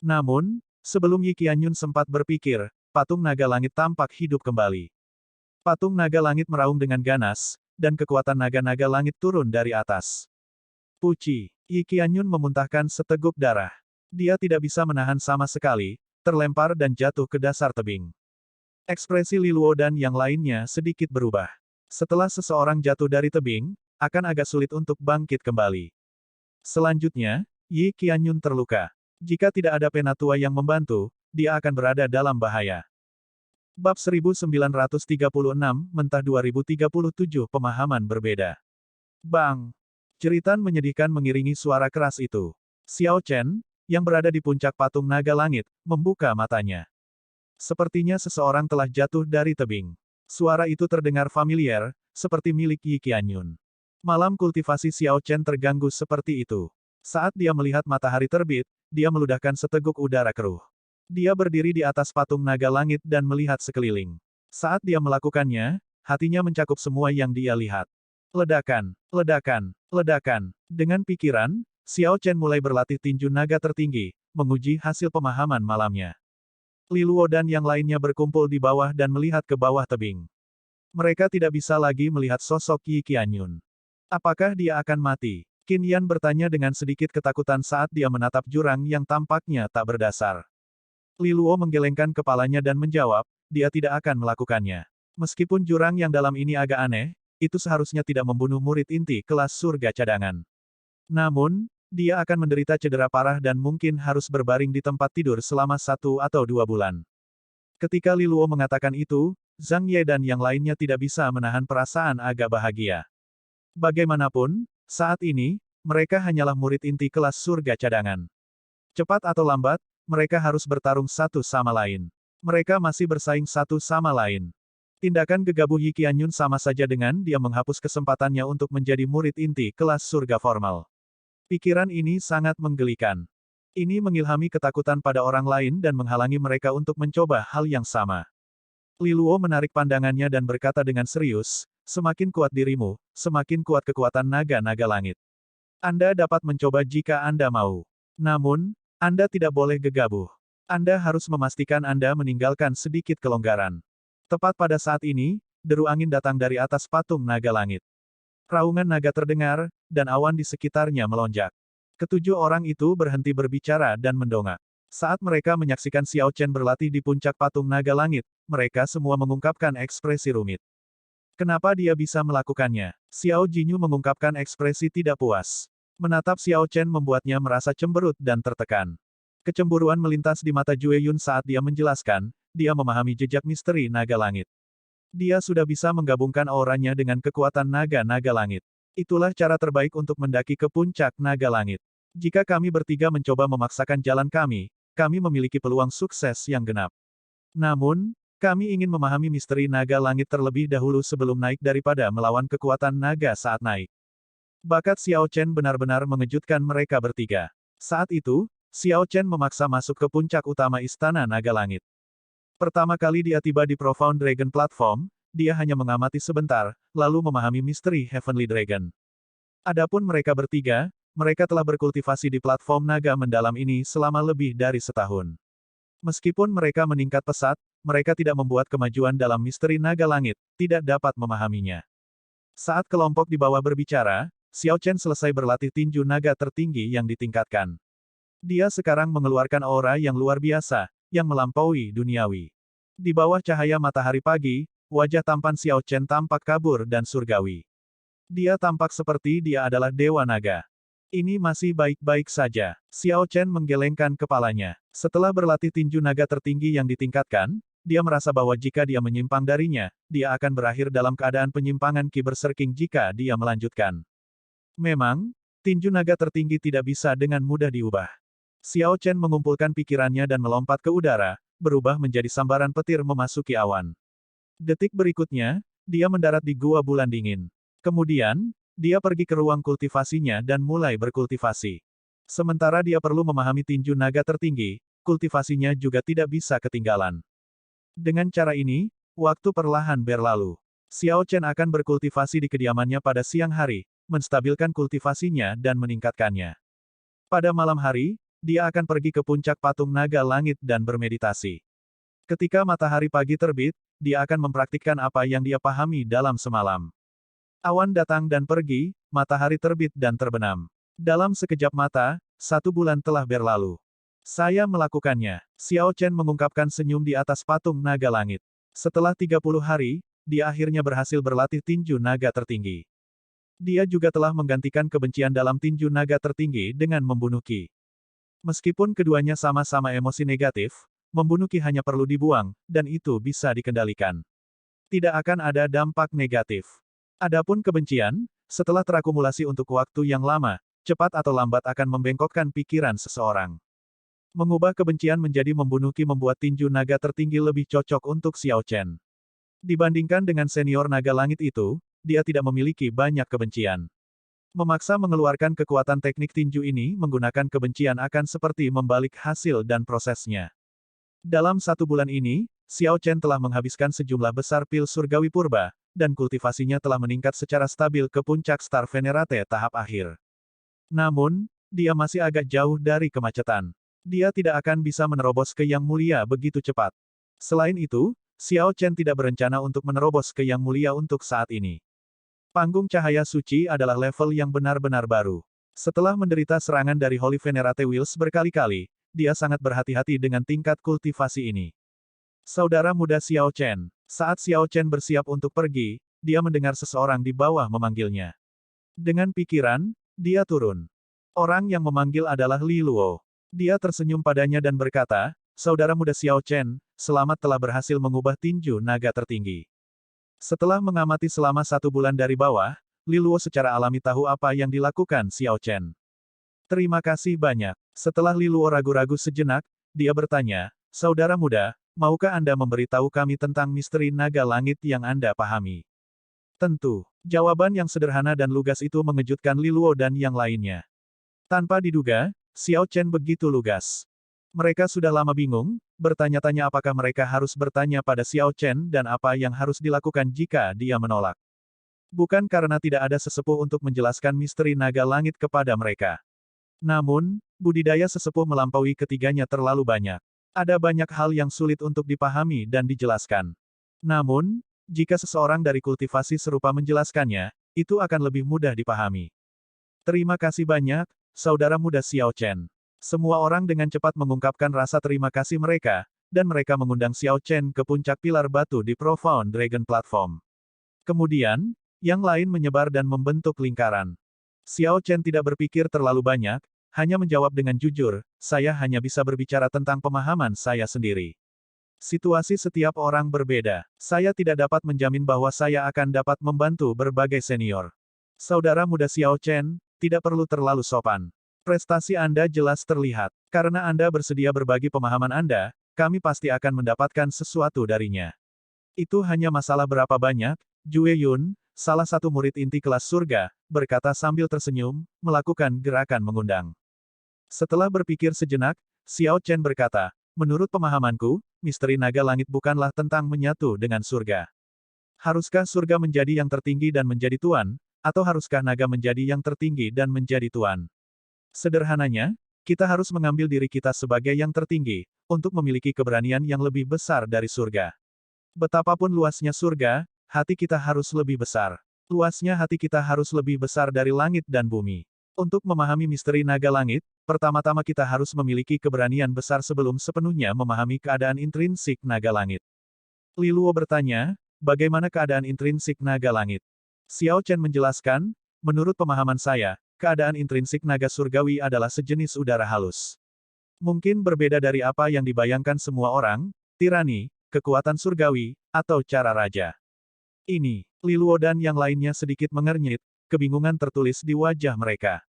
Namun, sebelum Yi Qianyun sempat berpikir, patung naga langit tampak hidup kembali. Patung naga langit meraung dengan ganas, dan kekuatan naga-naga langit turun dari atas. Puci, Yi Qianyun memuntahkan seteguk darah. Dia tidak bisa menahan sama sekali, terlempar dan jatuh ke dasar tebing. Ekspresi Li Luo dan yang lainnya sedikit berubah. Setelah seseorang jatuh dari tebing, akan agak sulit untuk bangkit kembali. Selanjutnya, Yi Qianyun terluka. Jika tidak ada penatua yang membantu, dia akan berada dalam bahaya. Bab 1936, Mentah 2037 Pemahaman berbeda. Bang! Jeritan menyedihkan mengiringi suara keras itu. Xiao Chen, yang berada di puncak patung naga langit, membuka matanya. Sepertinya seseorang telah jatuh dari tebing. Suara itu terdengar familiar, seperti milik Yi Qianyun. Malam kultivasi Xiao Chen terganggu seperti itu. Saat dia melihat matahari terbit, dia meludahkan seteguk udara keruh. Dia berdiri di atas patung naga langit dan melihat sekeliling. Saat dia melakukannya, hatinya mencakup semua yang dia lihat. Ledakan, ledakan, ledakan. Dengan pikiran, Xiao Chen mulai berlatih tinju naga tertinggi, menguji hasil pemahaman malamnya. Li Luo dan yang lainnya berkumpul di bawah dan melihat ke bawah tebing. Mereka tidak bisa lagi melihat sosok Yi Qianyun. Apakah dia akan mati? Qin Yan bertanya dengan sedikit ketakutan saat dia menatap jurang yang tampaknya tak berdasar. Li Luo menggelengkan kepalanya dan menjawab, dia tidak akan melakukannya. Meskipun jurang yang dalam ini agak aneh, itu seharusnya tidak membunuh murid inti kelas surga cadangan. Namun, dia akan menderita cedera parah dan mungkin harus berbaring di tempat tidur selama 1 atau 2 bulan. Ketika Li Luo mengatakan itu, Zhang Ye dan yang lainnya tidak bisa menahan perasaan agak bahagia. Bagaimanapun, saat ini, mereka hanyalah murid inti kelas surga cadangan. Cepat atau lambat, mereka harus bertarung satu sama lain. Mereka masih bersaing satu sama lain. Tindakan gegabah Yi Qianyun sama saja dengan dia menghapus kesempatannya untuk menjadi murid inti kelas surga formal. Pikiran ini sangat menggelikan. Ini mengilhami ketakutan pada orang lain dan menghalangi mereka untuk mencoba hal yang sama. Li Luo menarik pandangannya dan berkata dengan serius, semakin kuat dirimu, semakin kuat kekuatan naga-naga langit. Anda dapat mencoba jika Anda mau. Namun, Anda tidak boleh gegabah. Anda harus memastikan Anda meninggalkan sedikit kelonggaran. Tepat pada saat ini, deru angin datang dari atas patung naga langit. Raungan naga terdengar, dan awan di sekitarnya melonjak. Ketujuh orang itu berhenti berbicara dan mendongak. Saat mereka menyaksikan Xiao Chen berlatih di puncak patung naga langit, mereka semua mengungkapkan ekspresi rumit. Kenapa dia bisa melakukannya? Xiao Jinyu mengungkapkan ekspresi tidak puas. Menatap Xiao Chen membuatnya merasa cemberut dan tertekan. Kecemburuan melintas di mata Jue Yun saat dia menjelaskan, dia memahami jejak misteri naga langit. Dia sudah bisa menggabungkan auranya dengan kekuatan naga-naga langit. Itulah cara terbaik untuk mendaki ke puncak naga langit. Jika kami bertiga mencoba memaksakan jalan kami memiliki peluang sukses yang genap. Namun, kami ingin memahami misteri naga langit terlebih dahulu sebelum naik daripada melawan kekuatan naga saat naik. Bakat Xiao Chen benar-benar mengejutkan mereka bertiga. Saat itu, Xiao Chen memaksa masuk ke puncak utama Istana Naga Langit. Pertama kali dia tiba di Profound Dragon Platform, dia hanya mengamati sebentar, lalu memahami misteri Heavenly Dragon. Adapun mereka bertiga, mereka telah berkultivasi di platform naga mendalam ini selama lebih dari setahun. Meskipun mereka meningkat pesat, mereka tidak membuat kemajuan dalam misteri naga langit, tidak dapat memahaminya. Saat kelompok di bawah berbicara, Xiao Chen selesai berlatih tinju naga tertinggi yang ditingkatkan. Dia sekarang mengeluarkan aura yang luar biasa, yang melampaui duniawi. Di bawah cahaya matahari pagi, wajah tampan Xiao Chen tampak kabur dan surgawi. Dia tampak seperti dia adalah dewa naga. Ini masih baik-baik saja. Xiao Chen menggelengkan kepalanya. Setelah berlatih tinju naga tertinggi yang ditingkatkan, dia merasa bahwa jika dia menyimpang darinya, dia akan berakhir dalam keadaan penyimpangan Ki Berserking jika dia melanjutkan. Memang, tinju naga tertinggi tidak bisa dengan mudah diubah. Xiao Chen mengumpulkan pikirannya dan melompat ke udara, berubah menjadi sambaran petir memasuki awan. Detik berikutnya, dia mendarat di gua bulan dingin. Kemudian, dia pergi ke ruang kultivasinya dan mulai berkultivasi. Sementara dia perlu memahami tinju naga tertinggi, kultivasinya juga tidak bisa ketinggalan. Dengan cara ini, waktu perlahan berlalu. Xiao Chen akan berkultivasi di kediamannya pada siang hari, menstabilkan kultivasinya dan meningkatkannya. Pada malam hari, dia akan pergi ke puncak patung naga langit dan bermeditasi. Ketika matahari pagi terbit, dia akan mempraktikkan apa yang dia pahami dalam semalam. Awan datang dan pergi, matahari terbit dan terbenam. Dalam sekejap mata, 1 bulan telah berlalu. Saya melakukannya. Xiao Chen mengungkapkan senyum di atas patung naga langit. Setelah 30 hari, dia akhirnya berhasil berlatih tinju naga tertinggi. Dia juga telah menggantikan kebencian dalam tinju naga tertinggi dengan membunuh Qi. Meskipun keduanya sama-sama emosi negatif, membunuh Qi hanya perlu dibuang, dan itu bisa dikendalikan. Tidak akan ada dampak negatif. Adapun kebencian, setelah terakumulasi untuk waktu yang lama, cepat atau lambat akan membengkokkan pikiran seseorang. Mengubah kebencian menjadi membunuh Qi membuat tinju naga tertinggi lebih cocok untuk Xiao Chen. Dibandingkan dengan senior naga langit itu, dia tidak memiliki banyak kebencian. Memaksa mengeluarkan kekuatan teknik tinju ini menggunakan kebencian akan seperti membalik hasil dan prosesnya. Dalam 1 bulan ini, Xiao Chen telah menghabiskan sejumlah besar pil surgawi purba, dan kultivasinya telah meningkat secara stabil ke puncak Star Venerate tahap akhir. Namun, dia masih agak jauh dari kemacetan. Dia tidak akan bisa menerobos ke Yang Mulia begitu cepat. Selain itu, Xiao Chen tidak berencana untuk menerobos ke Yang Mulia untuk saat ini. Panggung cahaya suci adalah level yang benar-benar baru. Setelah menderita serangan dari Holy Venerate Wheels berkali-kali, dia sangat berhati-hati dengan tingkat kultivasi ini. Saudara muda Xiao Chen. Saat Xiao Chen bersiap untuk pergi, dia mendengar seseorang di bawah memanggilnya. Dengan pikiran, dia turun. Orang yang memanggil adalah Li Luo. Dia tersenyum padanya dan berkata, "Saudara muda Xiao Chen, selamat telah berhasil mengubah tinju naga tertinggi." Setelah mengamati selama 1 bulan dari bawah, Li Luo secara alami tahu apa yang dilakukan Xiao Chen. Terima kasih banyak. Setelah Li Luo ragu-ragu sejenak, dia bertanya, "Saudara muda, maukah Anda memberitahu kami tentang misteri naga langit yang Anda pahami?" Tentu. Jawaban yang sederhana dan lugas itu mengejutkan Li Luo dan yang lainnya. Tanpa diduga, Xiao Chen begitu lugas. Mereka sudah lama bingung, bertanya-tanya apakah mereka harus bertanya pada Xiao Chen dan apa yang harus dilakukan jika dia menolak. Bukan karena tidak ada sesepuh untuk menjelaskan misteri naga langit kepada mereka. Namun, budidaya sesepuh melampaui ketiganya terlalu banyak. Ada banyak hal yang sulit untuk dipahami dan dijelaskan. Namun, jika seseorang dari kultivasi serupa menjelaskannya, itu akan lebih mudah dipahami. Terima kasih banyak, saudara muda Xiao Chen. Semua orang dengan cepat mengungkapkan rasa terima kasih mereka, dan mereka mengundang Xiao Chen ke puncak pilar batu di Profound Dragon Platform. Kemudian, yang lain menyebar dan membentuk lingkaran. Xiao Chen tidak berpikir terlalu banyak, hanya menjawab dengan jujur, "Saya hanya bisa berbicara tentang pemahaman saya sendiri. Situasi setiap orang berbeda. Saya tidak dapat menjamin bahwa saya akan dapat membantu berbagai senior. Saudara muda Xiao Chen, tidak perlu terlalu sopan. Prestasi Anda jelas terlihat. Karena Anda bersedia berbagi pemahaman Anda, kami pasti akan mendapatkan sesuatu darinya. Itu hanya masalah berapa banyak." Jue Yun, salah satu murid inti kelas surga, berkata sambil tersenyum, melakukan gerakan mengundang. Setelah berpikir sejenak, Xiao Chen berkata, "Menurut pemahamanku, misteri naga langit bukanlah tentang menyatu dengan surga. Haruskah surga menjadi yang tertinggi dan menjadi tuan, atau haruskah naga menjadi yang tertinggi dan menjadi tuan? Sederhananya, kita harus mengambil diri kita sebagai yang tertinggi, untuk memiliki keberanian yang lebih besar dari surga. Betapapun luasnya surga, hati kita harus lebih besar. Luasnya hati kita harus lebih besar dari langit dan bumi. Untuk memahami misteri naga langit, pertama-tama kita harus memiliki keberanian besar sebelum sepenuhnya memahami keadaan intrinsik naga langit." Li Luo bertanya, "Bagaimana keadaan intrinsik naga langit?" Xiao Chen menjelaskan, "Menurut pemahaman saya, keadaan intrinsik naga surgawi adalah sejenis udara halus. Mungkin berbeda dari apa yang dibayangkan semua orang, tirani, kekuatan surgawi, atau cara raja." Ini, Li Luo dan yang lainnya sedikit mengernyit, kebingungan tertulis di wajah mereka.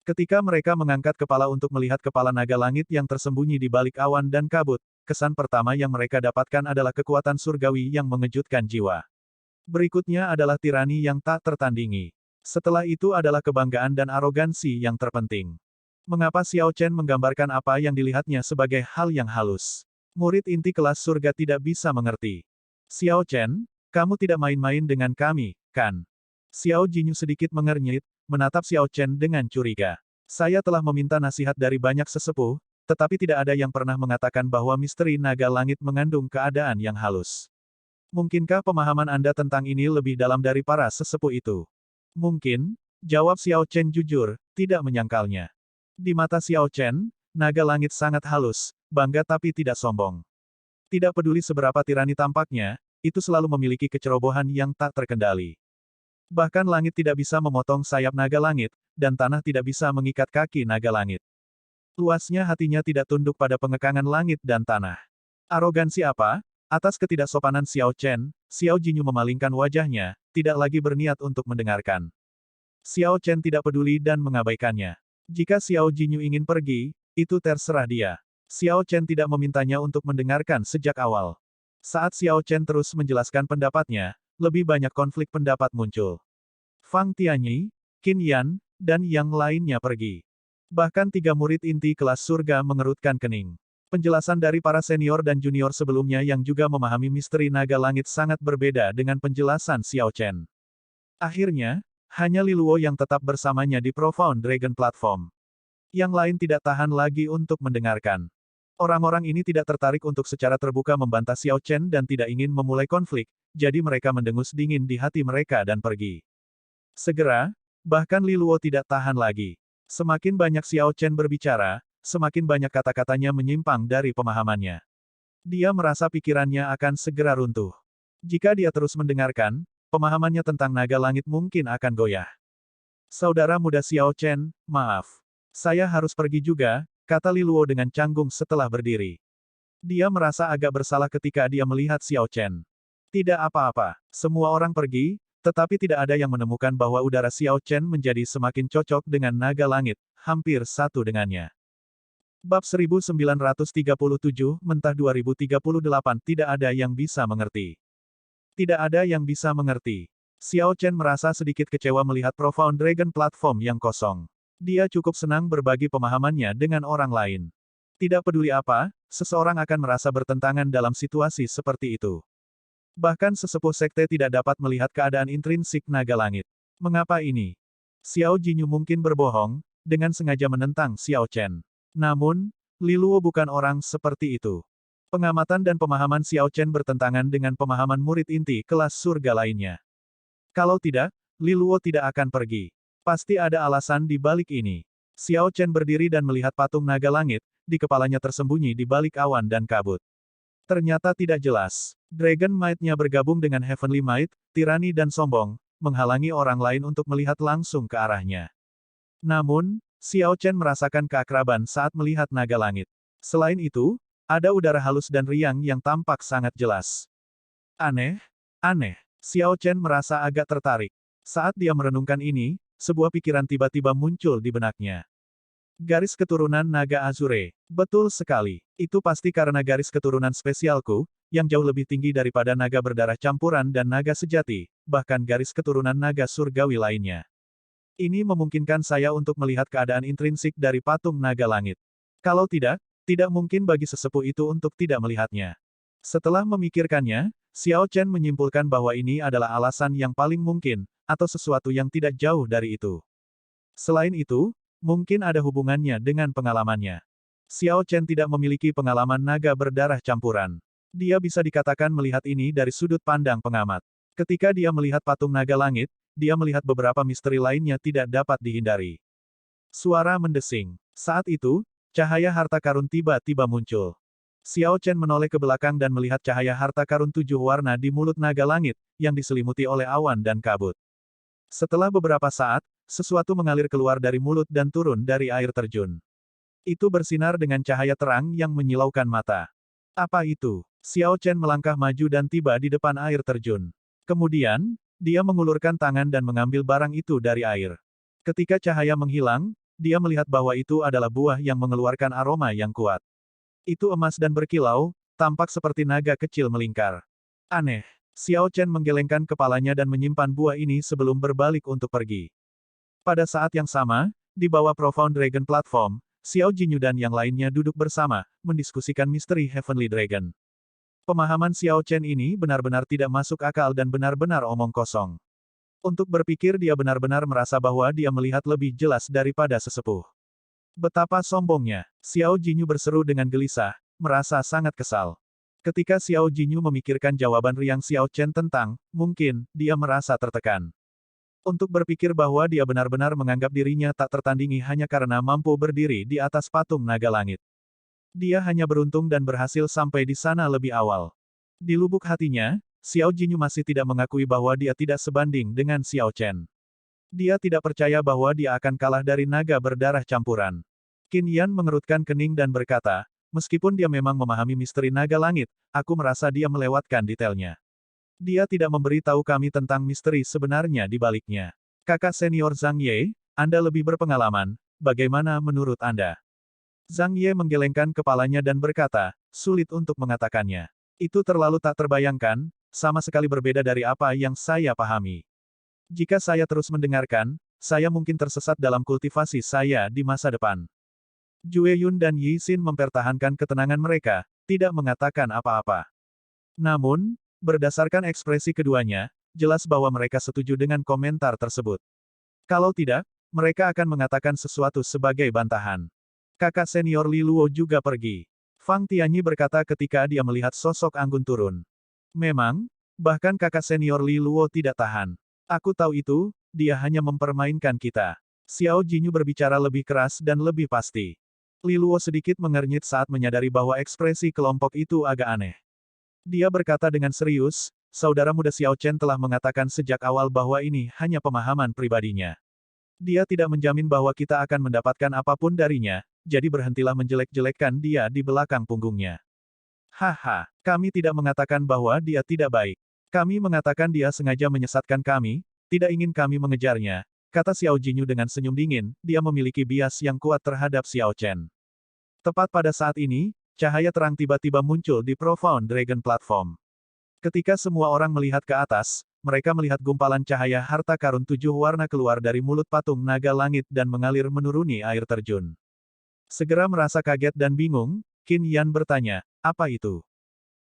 Ketika mereka mengangkat kepala untuk melihat kepala naga langit yang tersembunyi di balik awan dan kabut, kesan pertama yang mereka dapatkan adalah kekuatan surgawi yang mengejutkan jiwa. Berikutnya adalah tirani yang tak tertandingi. Setelah itu adalah kebanggaan dan arogansi yang terpenting. Mengapa Xiao Chen menggambarkan apa yang dilihatnya sebagai hal yang halus? Murid inti kelas surga tidak bisa mengerti. "Xiao Chen, kamu tidak main-main dengan kami, kan?" Xiao Jinyu sedikit mengernyit, menatap Xiao Chen dengan curiga. "Saya telah meminta nasihat dari banyak sesepuh, tetapi tidak ada yang pernah mengatakan bahwa misteri naga langit mengandung keadaan yang halus. Mungkinkah pemahaman Anda tentang ini lebih dalam dari para sesepuh itu?" "Mungkin," jawab Xiao Chen jujur, tidak menyangkalnya. Di mata Xiao Chen, naga langit sangat halus, bangga tapi tidak sombong. Tidak peduli seberapa tirani tampaknya, itu selalu memiliki kecerobohan yang tak terkendali. Bahkan langit tidak bisa memotong sayap naga langit, dan tanah tidak bisa mengikat kaki naga langit. Luasnya hatinya tidak tunduk pada pengekangan langit dan tanah. Arogansi apa? Atas ketidaksopanan Xiao Chen, Xiao Jinyu memalingkan wajahnya, tidak lagi berniat untuk mendengarkan. Xiao Chen tidak peduli dan mengabaikannya. Jika Xiao Jinyu ingin pergi, itu terserah dia. Xiao Chen tidak memintanya untuk mendengarkan sejak awal. Saat Xiao Chen terus menjelaskan pendapatnya, lebih banyak konflik pendapat muncul. Fang Tianyi, Qin Yan, dan yang lainnya pergi. Bahkan 3 murid inti kelas surga mengerutkan kening. Penjelasan dari para senior dan junior sebelumnya yang juga memahami misteri naga langit sangat berbeda dengan penjelasan Xiao Chen. Akhirnya, hanya Li Luo yang tetap bersamanya di Profound Dragon Platform. Yang lain tidak tahan lagi untuk mendengarkan. Orang-orang ini tidak tertarik untuk secara terbuka membantah Xiao Chen dan tidak ingin memulai konflik, jadi mereka mendengus dingin di hati mereka dan pergi. Segera, bahkan Li Luo tidak tahan lagi. Semakin banyak Xiao Chen berbicara, semakin banyak kata-katanya menyimpang dari pemahamannya. Dia merasa pikirannya akan segera runtuh. Jika dia terus mendengarkan, pemahamannya tentang naga langit mungkin akan goyah. "Saudara muda Xiao Chen, maaf. Saya harus pergi juga," kata Li Luo dengan canggung setelah berdiri. Dia merasa agak bersalah ketika dia melihat Xiao Chen. Tidak apa-apa, semua orang pergi, tetapi tidak ada yang menemukan bahwa udara Xiao Chen menjadi semakin cocok dengan naga langit, hampir satu dengannya. Bab 1937, Mentah 2038, tidak ada yang bisa mengerti. Tidak ada yang bisa mengerti. Xiao Chen merasa sedikit kecewa melihat Profound Dragon platform yang kosong. Dia cukup senang berbagi pemahamannya dengan orang lain. Tidak peduli apa, seseorang akan merasa bertentangan dalam situasi seperti itu. Bahkan sesepuh sekte tidak dapat melihat keadaan intrinsik naga langit. Mengapa ini? Xiao Jinyu mungkin berbohong, dengan sengaja menentang Xiao Chen. Namun, Li Luo bukan orang seperti itu. Pengamatan dan pemahaman Xiao Chen bertentangan dengan pemahaman murid inti kelas surga lainnya. Kalau tidak, Li Luo tidak akan pergi. Pasti ada alasan di balik ini. Xiao Chen berdiri dan melihat patung naga langit, di kepalanya tersembunyi di balik awan dan kabut. Ternyata tidak jelas. Dragon Might-nya bergabung dengan Heavenly Might, tirani dan sombong, menghalangi orang lain untuk melihat langsung ke arahnya. Namun, Xiao Chen merasakan keakraban saat melihat naga langit. Selain itu, ada udara halus dan riang yang tampak sangat jelas. Aneh, aneh. Xiao Chen merasa agak tertarik. Saat dia merenungkan ini, sebuah pikiran tiba-tiba muncul di benaknya. Garis keturunan naga Azure. Betul sekali. Itu pasti karena garis keturunan spesialku, yang jauh lebih tinggi daripada naga berdarah campuran dan naga sejati, bahkan garis keturunan naga surgawi lainnya. Ini memungkinkan saya untuk melihat keadaan intrinsik dari patung naga langit. Kalau tidak, tidak mungkin bagi sesepuh itu untuk tidak melihatnya. Setelah memikirkannya, Xiao Chen menyimpulkan bahwa ini adalah alasan yang paling mungkin, atau sesuatu yang tidak jauh dari itu. Selain itu, mungkin ada hubungannya dengan pengalamannya. Xiao Chen tidak memiliki pengalaman naga berdarah campuran. Dia bisa dikatakan melihat ini dari sudut pandang pengamat. Ketika dia melihat patung naga langit, dia melihat beberapa misteri lainnya tidak dapat dihindari. Suara mendesing. Saat itu, cahaya harta karun tiba-tiba muncul. Xiao Chen menoleh ke belakang dan melihat cahaya harta karun 7 warna di mulut naga langit, yang diselimuti oleh awan dan kabut. Setelah beberapa saat, sesuatu mengalir keluar dari mulut dan turun dari air terjun. Itu bersinar dengan cahaya terang yang menyilaukan mata. Apa itu? Xiao Chen melangkah maju dan tiba di depan air terjun. Kemudian, dia mengulurkan tangan dan mengambil barang itu dari air. Ketika cahaya menghilang, dia melihat bahwa itu adalah buah yang mengeluarkan aroma yang kuat. Itu emas dan berkilau, tampak seperti naga kecil melingkar. Aneh. Xiao Chen menggelengkan kepalanya dan menyimpan buah ini sebelum berbalik untuk pergi. Pada saat yang sama, di bawah Profound Dragon Platform, Xiao Jinyu dan yang lainnya duduk bersama, mendiskusikan misteri Heavenly Dragon. Pemahaman Xiao Chen ini benar-benar tidak masuk akal dan benar-benar omong kosong. Untuk berpikir dia benar-benar merasa bahwa dia melihat lebih jelas daripada sesepuh. Betapa sombongnya. Xiao Jinyu berseru dengan gelisah, merasa sangat kesal. Ketika Xiao Jinyu memikirkan jawaban riang Xiao Chen tentang, mungkin, dia merasa tertekan. Untuk berpikir bahwa dia benar-benar menganggap dirinya tak tertandingi hanya karena mampu berdiri di atas patung naga langit. Dia hanya beruntung dan berhasil sampai di sana lebih awal. Di lubuk hatinya, Xiao Jinyu masih tidak mengakui bahwa dia tidak sebanding dengan Xiao Chen. Dia tidak percaya bahwa dia akan kalah dari naga berdarah campuran. Qin Yan mengerutkan kening dan berkata, meskipun dia memang memahami misteri naga langit, aku merasa dia melewatkan detailnya. Dia tidak memberi tahu kami tentang misteri sebenarnya di baliknya. Kakak senior Zhang Ye, Anda lebih berpengalaman, bagaimana menurut Anda? Zhang Ye menggelengkan kepalanya dan berkata, sulit untuk mengatakannya. Itu terlalu tak terbayangkan, sama sekali berbeda dari apa yang saya pahami. Jika saya terus mendengarkan, saya mungkin tersesat dalam kultivasi saya di masa depan. Jue Yun dan Yi Xin mempertahankan ketenangan mereka, tidak mengatakan apa-apa. Namun, berdasarkan ekspresi keduanya, jelas bahwa mereka setuju dengan komentar tersebut. Kalau tidak, mereka akan mengatakan sesuatu sebagai bantahan. Kakak senior Li Luo juga pergi. Fang Tianyi berkata ketika dia melihat sosok anggun turun. Memang, bahkan kakak senior Li Luo tidak tahan. Aku tahu itu, dia hanya mempermainkan kita. Xiao Jinyu berbicara lebih keras dan lebih pasti. Li Luo sedikit mengernyit saat menyadari bahwa ekspresi kelompok itu agak aneh. Dia berkata dengan serius, saudara muda Xiao Chen telah mengatakan sejak awal bahwa ini hanya pemahaman pribadinya. Dia tidak menjamin bahwa kita akan mendapatkan apapun darinya, jadi berhentilah menjelek-jelekkan dia di belakang punggungnya. Haha, kami tidak mengatakan bahwa dia tidak baik. Kami mengatakan dia sengaja menyesatkan kami, tidak ingin kami mengejarnya, kata Xiao Jinyu dengan senyum dingin, dia memiliki bias yang kuat terhadap Xiao Chen. Tepat pada saat ini, cahaya terang tiba-tiba muncul di Profound Dragon Platform. Ketika semua orang melihat ke atas, mereka melihat gumpalan cahaya harta karun 7 warna keluar dari mulut patung naga langit dan mengalir menuruni air terjun. Segera merasa kaget dan bingung, Qin Yan bertanya, apa itu?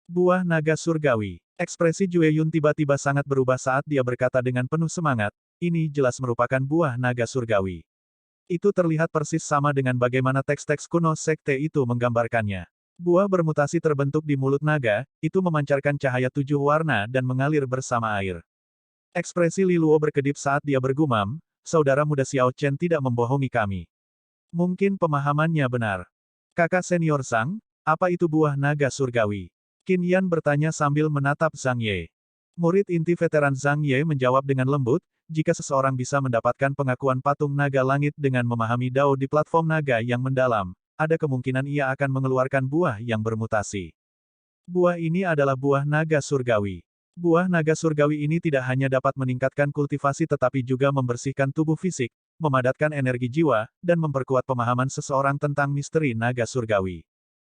Buah naga surgawi. Ekspresi Jue Yun tiba-tiba sangat berubah saat dia berkata dengan penuh semangat, ini jelas merupakan buah naga surgawi. Itu terlihat persis sama dengan bagaimana teks-teks kuno sekte itu menggambarkannya. Buah bermutasi terbentuk di mulut naga, itu memancarkan cahaya 7 warna dan mengalir bersama air. Ekspresi Li Luo berkedip saat dia bergumam, saudara muda Xiao Chen tidak membohongi kami. Mungkin pemahamannya benar. Kakak senior Sang, apa itu buah naga surgawi? Qin Yan bertanya sambil menatap Zhang Ye. Murid inti veteran Zhang Ye menjawab dengan lembut, jika seseorang bisa mendapatkan pengakuan patung naga langit dengan memahami Dao di platform naga yang mendalam, ada kemungkinan ia akan mengeluarkan buah yang bermutasi. Buah ini adalah buah naga surgawi. Buah naga surgawi ini tidak hanya dapat meningkatkan kultivasi tetapi juga membersihkan tubuh fisik, memadatkan energi jiwa, dan memperkuat pemahaman seseorang tentang misteri naga surgawi.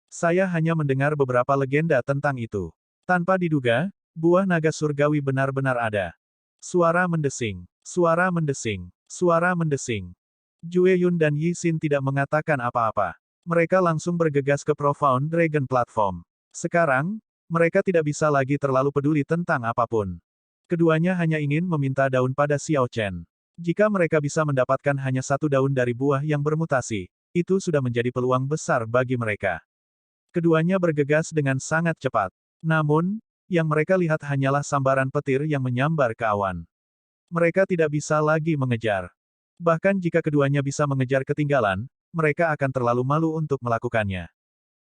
Saya hanya mendengar beberapa legenda tentang itu. Tanpa diduga, buah naga surgawi benar-benar ada. Suara mendesing, suara mendesing, suara mendesing. Jue Yun dan Yi Xin tidak mengatakan apa-apa. Mereka langsung bergegas ke Profound Dragon Platform. Sekarang, mereka tidak bisa lagi terlalu peduli tentang apapun. Keduanya hanya ingin meminta daun pada Xiao Chen. Jika mereka bisa mendapatkan hanya satu daun dari buah yang bermutasi, itu sudah menjadi peluang besar bagi mereka. Keduanya bergegas dengan sangat cepat. Namun, yang mereka lihat hanyalah sambaran petir yang menyambar ke awan. Mereka tidak bisa lagi mengejar. Bahkan jika keduanya bisa mengejar ketinggalan, mereka akan terlalu malu untuk melakukannya.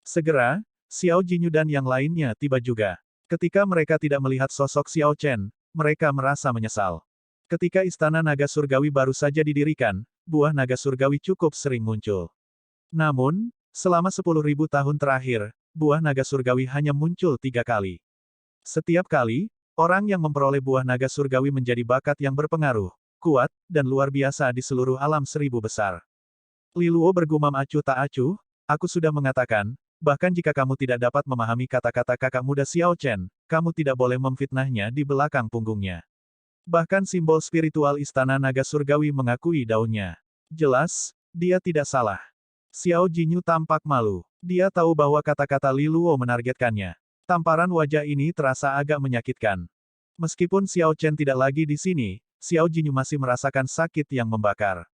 Segera, Xiao Jinyu dan yang lainnya tiba juga. Ketika mereka tidak melihat sosok Xiao Chen, mereka merasa menyesal. Ketika Istana Naga Surgawi baru saja didirikan, buah naga surgawi cukup sering muncul. Namun, selama 10.000 tahun terakhir, buah naga surgawi hanya muncul 3 kali. Setiap kali, orang yang memperoleh buah naga surgawi menjadi bakat yang berpengaruh, kuat, dan luar biasa di seluruh alam seribu besar. Li Luo bergumam acuh tak acuh, aku sudah mengatakan, bahkan jika kamu tidak dapat memahami kata-kata kakak muda Xiao Chen, kamu tidak boleh memfitnahnya di belakang punggungnya. Bahkan simbol spiritual Istana Naga Surgawi mengakui daunnya. Jelas, dia tidak salah. Xiao Jinyu tampak malu. Dia tahu bahwa kata-kata Li Luo menargetkannya. Tamparan wajah ini terasa agak menyakitkan. Meskipun Xiao Chen tidak lagi di sini, Xiao Jinyu masih merasakan sakit yang membakar.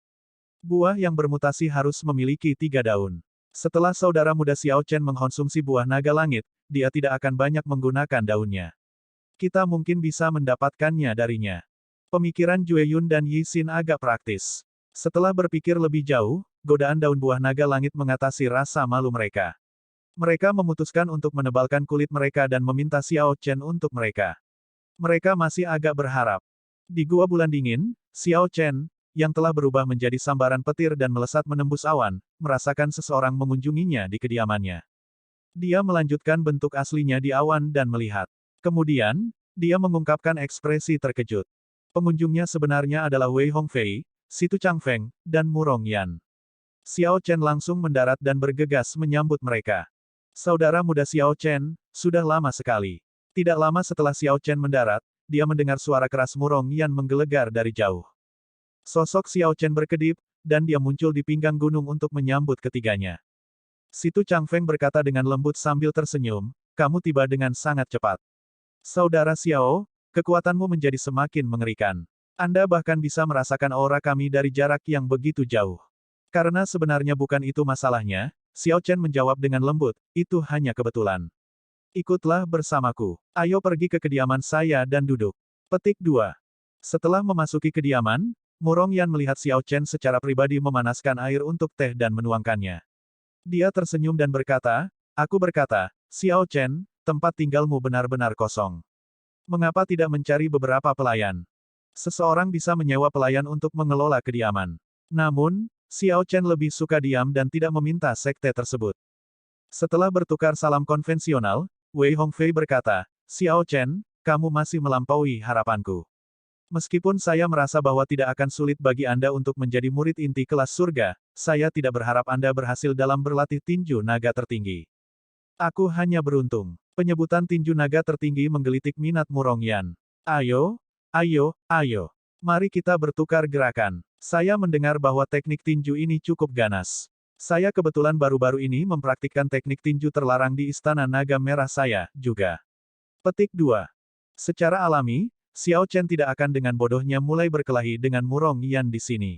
Buah yang bermutasi harus memiliki 3 daun. Setelah saudara muda Xiao Chen mengkonsumsi buah naga langit, dia tidak akan banyak menggunakan daunnya. Kita mungkin bisa mendapatkannya darinya. Pemikiran Jue Yun dan Yi Xin agak praktis. Setelah berpikir lebih jauh, godaan daun buah naga langit mengatasi rasa malu mereka. Mereka memutuskan untuk menebalkan kulit mereka dan meminta Xiao Chen untuk mereka. Mereka masih agak berharap. Di gua bulan dingin, Xiao Chen, yang telah berubah menjadi sambaran petir dan melesat menembus awan, merasakan seseorang mengunjunginya di kediamannya. Dia melanjutkan bentuk aslinya di awan dan melihat. Kemudian, dia mengungkapkan ekspresi terkejut. Pengunjungnya sebenarnya adalah Wei Hongfei, Situ Changfeng, dan Murong Yan. Xiao Chen langsung mendarat dan bergegas menyambut mereka. Saudara muda Xiao Chen, sudah lama sekali. Tidak lama setelah Xiao Chen mendarat, dia mendengar suara keras Murong Yan menggelegar dari jauh. Sosok Xiao Chen berkedip, dan dia muncul di pinggang gunung untuk menyambut ketiganya. Situ Changfeng berkata dengan lembut sambil tersenyum, kamu tiba dengan sangat cepat. Saudara Xiao, kekuatanmu menjadi semakin mengerikan. Anda bahkan bisa merasakan aura kami dari jarak yang begitu jauh. Karena sebenarnya bukan itu masalahnya, Xiao Chen menjawab dengan lembut, itu hanya kebetulan. Ikutlah bersamaku. Ayo pergi ke kediaman saya dan duduk. Petik 2. Setelah memasuki kediaman, Murong Yan melihat Xiao Chen secara pribadi memanaskan air untuk teh dan menuangkannya. Dia tersenyum dan berkata, aku berkata, Xiao Chen, tempat tinggalmu benar-benar kosong. Mengapa tidak mencari beberapa pelayan? Seseorang bisa menyewa pelayan untuk mengelola kediaman. Namun, Xiao Chen lebih suka diam dan tidak meminta sekte tersebut. Setelah bertukar salam konvensional, Wei Hongfei berkata, Xiao Chen, kamu masih melampaui harapanku. Meskipun saya merasa bahwa tidak akan sulit bagi Anda untuk menjadi murid inti kelas surga, saya tidak berharap Anda berhasil dalam berlatih tinju naga tertinggi. Aku hanya beruntung. Penyebutan tinju naga tertinggi menggelitik minat Murongyan. Ayo, ayo, ayo. Mari kita bertukar gerakan. Saya mendengar bahwa teknik tinju ini cukup ganas. Saya kebetulan baru-baru ini mempraktikkan teknik tinju terlarang di Istana Naga Merah saya, juga. Petik 2. Secara alami, Xiao Chen tidak akan dengan bodohnya mulai berkelahi dengan Murong Yan di sini.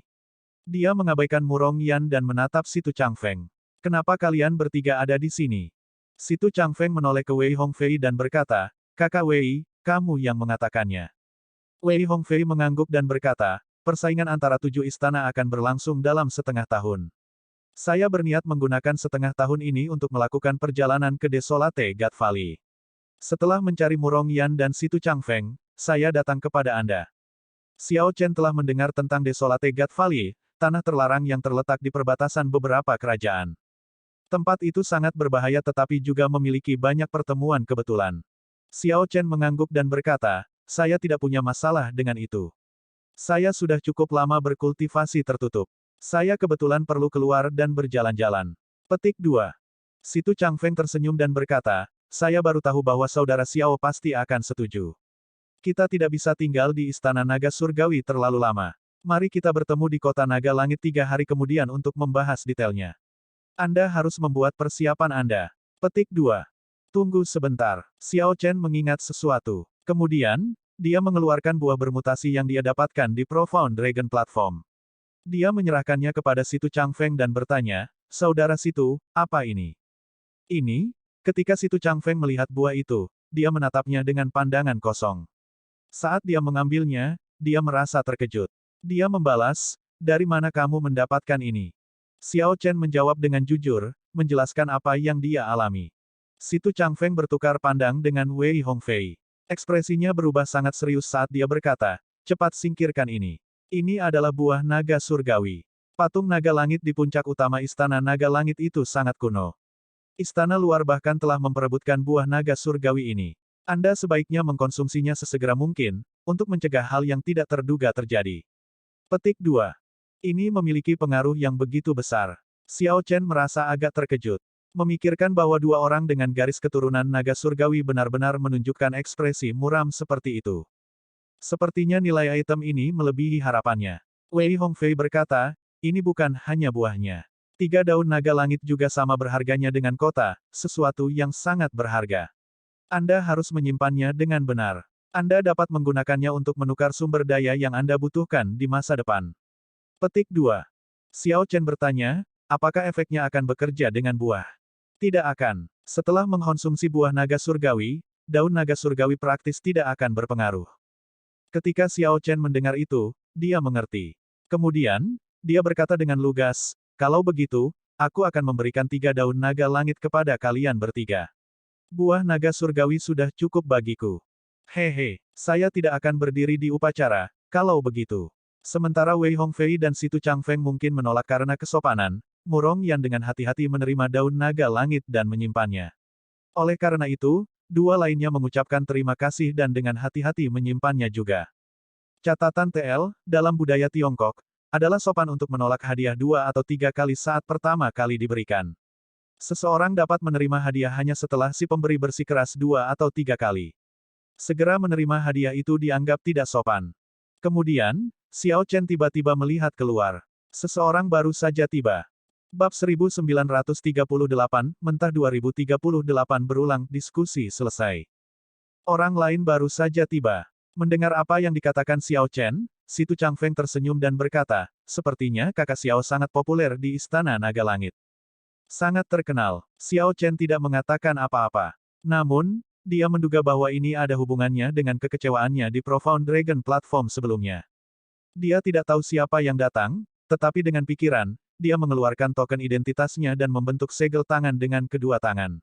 Dia mengabaikan Murong Yan dan menatap Situ Changfeng. Kenapa kalian bertiga ada di sini? Situ Changfeng menoleh ke Wei Hongfei dan berkata, Kakak Wei, kamu yang mengatakannya. Wei Hongfei mengangguk dan berkata, persaingan antara 7 istana akan berlangsung dalam setengah tahun. Saya berniat menggunakan setengah tahun ini untuk melakukan perjalanan ke Desolate God Valley. Setelah mencari Murong Yan dan Situ Changfeng, saya datang kepada Anda. Xiao Chen telah mendengar tentang Desolate God Valley, tanah terlarang yang terletak di perbatasan beberapa kerajaan. Tempat itu sangat berbahaya tetapi juga memiliki banyak pertemuan kebetulan. Xiao Chen mengangguk dan berkata, saya tidak punya masalah dengan itu. Saya sudah cukup lama berkultivasi tertutup. Saya kebetulan perlu keluar dan berjalan-jalan. Petik 2. Situ Changfeng tersenyum dan berkata, saya baru tahu bahwa saudara Xiao pasti akan setuju. Kita tidak bisa tinggal di Istana Naga Surgawi terlalu lama. Mari kita bertemu di Kota Naga Langit 3 hari kemudian untuk membahas detailnya. Anda harus membuat persiapan Anda. Petik 2. Tunggu sebentar. Xiao Chen mengingat sesuatu. Kemudian, dia mengeluarkan buah bermutasi yang dia dapatkan di Profound Dragon Platform. Dia menyerahkannya kepada Situ Changfeng dan bertanya, Saudara Situ, apa ini? Ini? Ketika Situ Changfeng melihat buah itu, dia menatapnya dengan pandangan kosong. Saat dia mengambilnya, dia merasa terkejut. Dia membalas, dari mana kamu mendapatkan ini? Xiao Chen menjawab dengan jujur, menjelaskan apa yang dia alami. Situ Changfeng bertukar pandang dengan Wei Hongfei. Ekspresinya berubah sangat serius saat dia berkata, cepat singkirkan ini. Ini adalah buah naga surgawi. Patung naga langit di puncak utama Istana Naga Langit itu sangat kuno. Istana luar bahkan telah memperebutkan buah naga surgawi ini. Anda sebaiknya mengkonsumsinya sesegera mungkin, untuk mencegah hal yang tidak terduga terjadi. Petik 2. Ini memiliki pengaruh yang begitu besar. Xiao Chen merasa agak terkejut. Memikirkan bahwa dua orang dengan garis keturunan naga surgawi benar-benar menunjukkan ekspresi muram seperti itu. Sepertinya nilai item ini melebihi harapannya. Wei Hongfei berkata, ini bukan hanya buahnya. 3 daun naga langit juga sama berharganya dengan kota, sesuatu yang sangat berharga. Anda harus menyimpannya dengan benar. Anda dapat menggunakannya untuk menukar sumber daya yang Anda butuhkan di masa depan. Petik 2. Xiao Chen bertanya, apakah efeknya akan bekerja dengan buah? Tidak akan. Setelah mengkonsumsi buah naga surgawi, daun naga surgawi praktis tidak akan berpengaruh. Ketika Xiao Chen mendengar itu, dia mengerti. Kemudian, dia berkata dengan lugas, kalau begitu, aku akan memberikan 3 daun naga langit kepada kalian bertiga. Buah naga surgawi sudah cukup bagiku. Hehe, saya tidak akan berdiri di upacara, kalau begitu. Sementara Wei Hongfei dan Situ Changfeng mungkin menolak karena kesopanan, Murong Yan dengan hati-hati menerima daun naga langit dan menyimpannya. Oleh karena itu, dua lainnya mengucapkan terima kasih dan dengan hati-hati menyimpannya juga. Catatan TL, dalam budaya Tiongkok, adalah sopan untuk menolak hadiah 2 atau 3 kali saat pertama kali diberikan. Seseorang dapat menerima hadiah hanya setelah si pemberi bersikeras 2 atau 3 kali. Segera menerima hadiah itu dianggap tidak sopan. Kemudian, Xiao Chen tiba-tiba melihat keluar. Seseorang baru saja tiba. Bab 1938, mentah 2038 berulang, diskusi selesai. Orang lain baru saja tiba. Mendengar apa yang dikatakan Xiao Chen, Situ Changfeng tersenyum dan berkata, sepertinya kakak Xiao sangat populer di Istana Naga Langit. Sangat terkenal. Xiao Chen tidak mengatakan apa-apa. Namun, dia menduga bahwa ini ada hubungannya dengan kekecewaannya di Profound Dragon Platform sebelumnya. Dia tidak tahu siapa yang datang, tetapi dengan pikiran, dia mengeluarkan token identitasnya dan membentuk segel tangan dengan kedua tangan.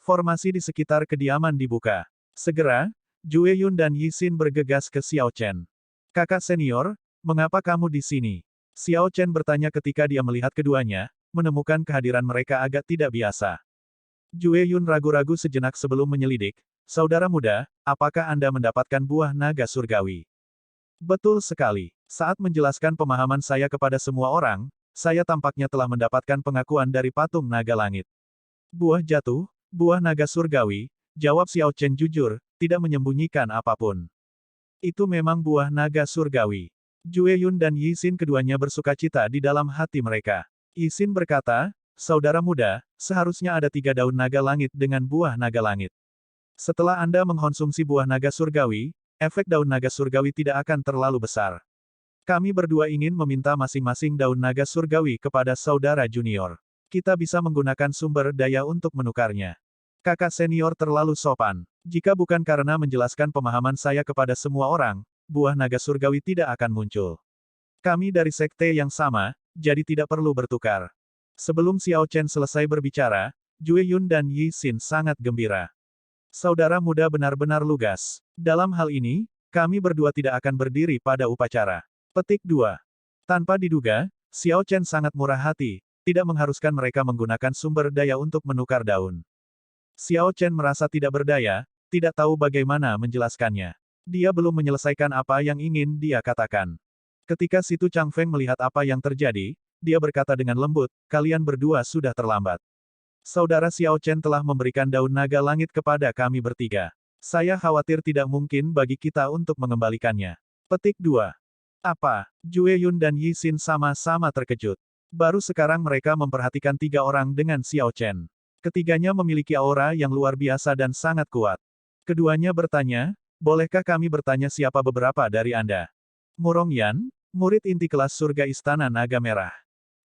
Formasi di sekitar kediaman dibuka. Segera, Jue Yun dan Yi Xin bergegas ke Xiao Chen. Kakak senior, mengapa kamu di sini? Xiao Chen bertanya ketika dia melihat keduanya, menemukan kehadiran mereka agak tidak biasa. Jue Yun ragu-ragu sejenak sebelum menyelidik, saudara muda, apakah Anda mendapatkan buah naga surgawi? Betul sekali. Saat menjelaskan pemahaman saya kepada semua orang, saya tampaknya telah mendapatkan pengakuan dari patung naga langit. Buah jatuh, buah naga surgawi, jawab Xiao Chen jujur, tidak menyembunyikan apapun. Itu memang buah naga surgawi. Jue Yun dan Yi Xin keduanya bersukacita di dalam hati mereka. Yi Xin berkata, saudara muda, seharusnya ada 3 daun naga langit dengan buah naga langit. Setelah Anda mengkonsumsi buah naga surgawi, efek daun naga surgawi tidak akan terlalu besar. Kami berdua ingin meminta masing-masing daun naga surgawi kepada saudara junior. Kita bisa menggunakan sumber daya untuk menukarnya. Kakak senior terlalu sopan. Jika bukan karena menjelaskan pemahaman saya kepada semua orang, buah naga surgawi tidak akan muncul. Kami dari sekte yang sama, jadi tidak perlu bertukar. Sebelum Xiao Chen selesai berbicara, Jue Yun dan Yi Xin sangat gembira. Saudara muda benar-benar lugas. Dalam hal ini, kami berdua tidak akan berdiri pada upacara. Petik 2. Tanpa diduga, Xiao Chen sangat murah hati, tidak mengharuskan mereka menggunakan sumber daya untuk menukar daun. Xiao Chen merasa tidak berdaya, tidak tahu bagaimana menjelaskannya. Dia belum menyelesaikan apa yang ingin dia katakan. Ketika Situ Changfeng melihat apa yang terjadi, dia berkata dengan lembut, kalian berdua sudah terlambat. Saudara Xiao Chen telah memberikan daun naga langit kepada kami bertiga. Saya khawatir tidak mungkin bagi kita untuk mengembalikannya. Petik 2. Apa? Jue Yun dan Yi Xin sama-sama terkejut. Baru sekarang mereka memperhatikan 3 orang dengan Xiao Chen. Ketiganya memiliki aura yang luar biasa dan sangat kuat. Keduanya bertanya, bolehkah kami bertanya siapa beberapa dari Anda? Murong Yan, murid inti kelas surga Istana Naga Merah.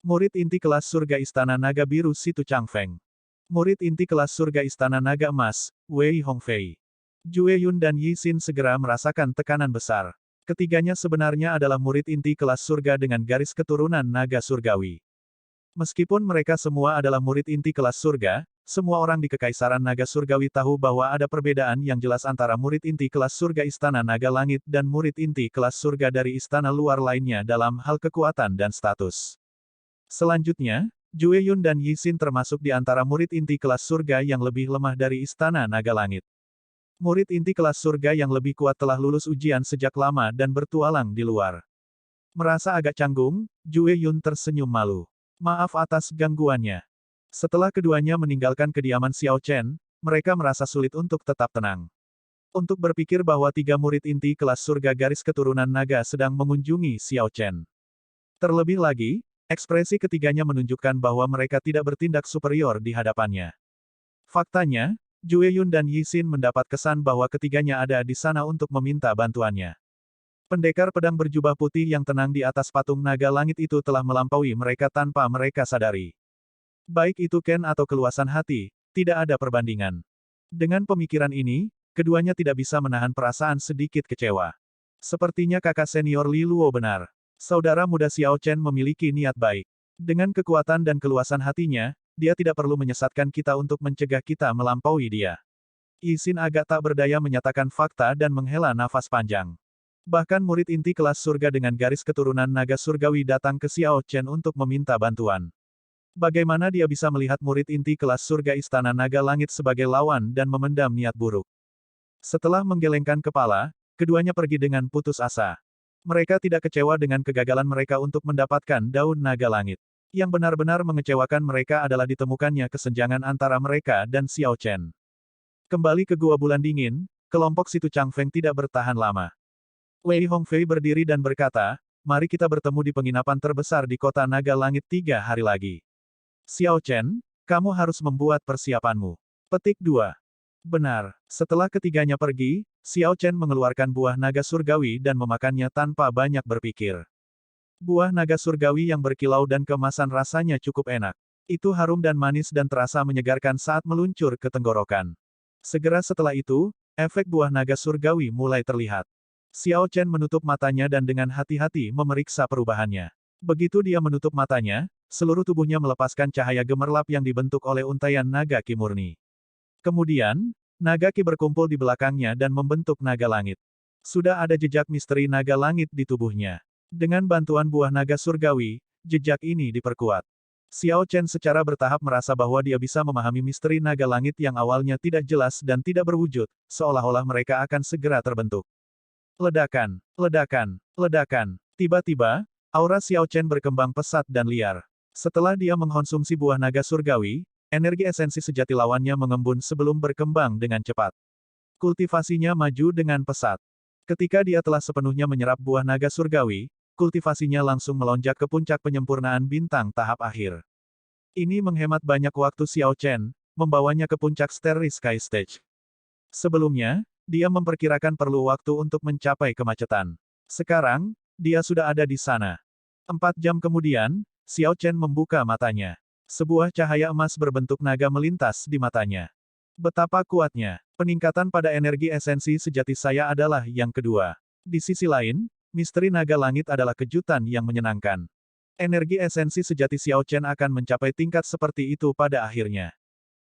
Murid inti kelas surga Istana Naga Biru Situ Changfeng. Murid inti kelas surga Istana Naga Emas, Wei Hongfei. Jue Yun dan Yi Xin segera merasakan tekanan besar. Ketiganya sebenarnya adalah murid inti kelas surga dengan garis keturunan naga surgawi. Meskipun mereka semua adalah murid inti kelas surga, semua orang di Kekaisaran Naga Surgawi tahu bahwa ada perbedaan yang jelas antara murid inti kelas surga Istana Naga Langit dan murid inti kelas surga dari istana luar lainnya dalam hal kekuatan dan status. Selanjutnya, Jue Yun dan Yi Xin termasuk di antara murid inti kelas surga yang lebih lemah dari Istana Naga Langit. Murid inti kelas surga yang lebih kuat telah lulus ujian sejak lama dan bertualang di luar. Merasa agak canggung, Jue Yun tersenyum malu. Maaf atas gangguannya. Setelah keduanya meninggalkan kediaman Xiao Chen, mereka merasa sulit untuk tetap tenang. Untuk berpikir bahwa 3 murid inti kelas surga garis keturunan naga sedang mengunjungi Xiao Chen. Terlebih lagi, ekspresi ketiganya menunjukkan bahwa mereka tidak bertindak superior di hadapannya. Faktanya, Jue Yun dan Yi Xin mendapat kesan bahwa ketiganya ada di sana untuk meminta bantuannya. Pendekar pedang berjubah putih yang tenang di atas patung naga langit itu telah melampaui mereka tanpa mereka sadari. Baik itu Ken atau keluasan hati, tidak ada perbandingan. Dengan pemikiran ini, keduanya tidak bisa menahan perasaan sedikit kecewa. Sepertinya kakak senior Li Luo benar. Saudara muda Xiao Chen memiliki niat baik. Dengan kekuatan dan keluasan hatinya, dia tidak perlu menyesatkan kita untuk mencegah kita melampaui dia. Yi Xin agak tak berdaya menyatakan fakta dan menghela nafas panjang. Bahkan murid inti kelas surga dengan garis keturunan naga surgawi datang ke Xiao Chen untuk meminta bantuan. Bagaimana dia bisa melihat murid inti kelas surga Istana Naga Langit sebagai lawan dan memendam niat buruk? Setelah menggelengkan kepala, keduanya pergi dengan putus asa. Mereka tidak kecewa dengan kegagalan mereka untuk mendapatkan daun naga langit. Yang benar-benar mengecewakan mereka adalah ditemukannya kesenjangan antara mereka dan Xiao Chen. Kembali ke Gua Bulan Dingin, kelompok Situ Changfeng tidak bertahan lama. Wei Hongfei berdiri dan berkata, mari kita bertemu di penginapan terbesar di kota Naga Langit 3 hari lagi. Xiao Chen, kamu harus membuat persiapanmu. Petik 2. Benar. Setelah ketiganya pergi, Xiao Chen mengeluarkan buah naga surgawi dan memakannya tanpa banyak berpikir. Buah naga surgawi yang berkilau dan kemasan rasanya cukup enak. Itu harum dan manis dan terasa menyegarkan saat meluncur ke tenggorokan. Segera setelah itu, efek buah naga surgawi mulai terlihat. Xiao Chen menutup matanya dan dengan hati-hati memeriksa perubahannya. Begitu dia menutup matanya, seluruh tubuhnya melepaskan cahaya gemerlap yang dibentuk oleh untaian naga ki murni. Kemudian, naga ki berkumpul di belakangnya dan membentuk naga langit. Sudah ada jejak misteri naga langit di tubuhnya. Dengan bantuan buah naga surgawi, jejak ini diperkuat. Xiao Chen secara bertahap merasa bahwa dia bisa memahami misteri naga langit yang awalnya tidak jelas dan tidak berwujud, seolah-olah mereka akan segera terbentuk. Ledakan, ledakan. Ledakan. Tiba-tiba, aura Xiao Chen berkembang pesat dan liar. Setelah dia mengkonsumsi buah naga surgawi, energi esensi sejati lawannya mengembun sebelum berkembang dengan cepat. Kultivasinya maju dengan pesat. Ketika dia telah sepenuhnya menyerap buah naga surgawi, kultivasinya langsung melonjak ke puncak penyempurnaan bintang tahap akhir. Ini menghemat banyak waktu Xiao Chen, membawanya ke puncak Starry Sky Stage. Sebelumnya, dia memperkirakan perlu waktu untuk mencapai kemacetan. Sekarang, dia sudah ada di sana. 4 jam kemudian, Xiao Chen membuka matanya. Sebuah cahaya emas berbentuk naga melintas di matanya. Betapa kuatnya. Peningkatan pada energi esensi sejati saya adalah yang kedua. Di sisi lain, misteri naga langit adalah kejutan yang menyenangkan. Energi esensi sejati Xiao Chen akan mencapai tingkat seperti itu pada akhirnya.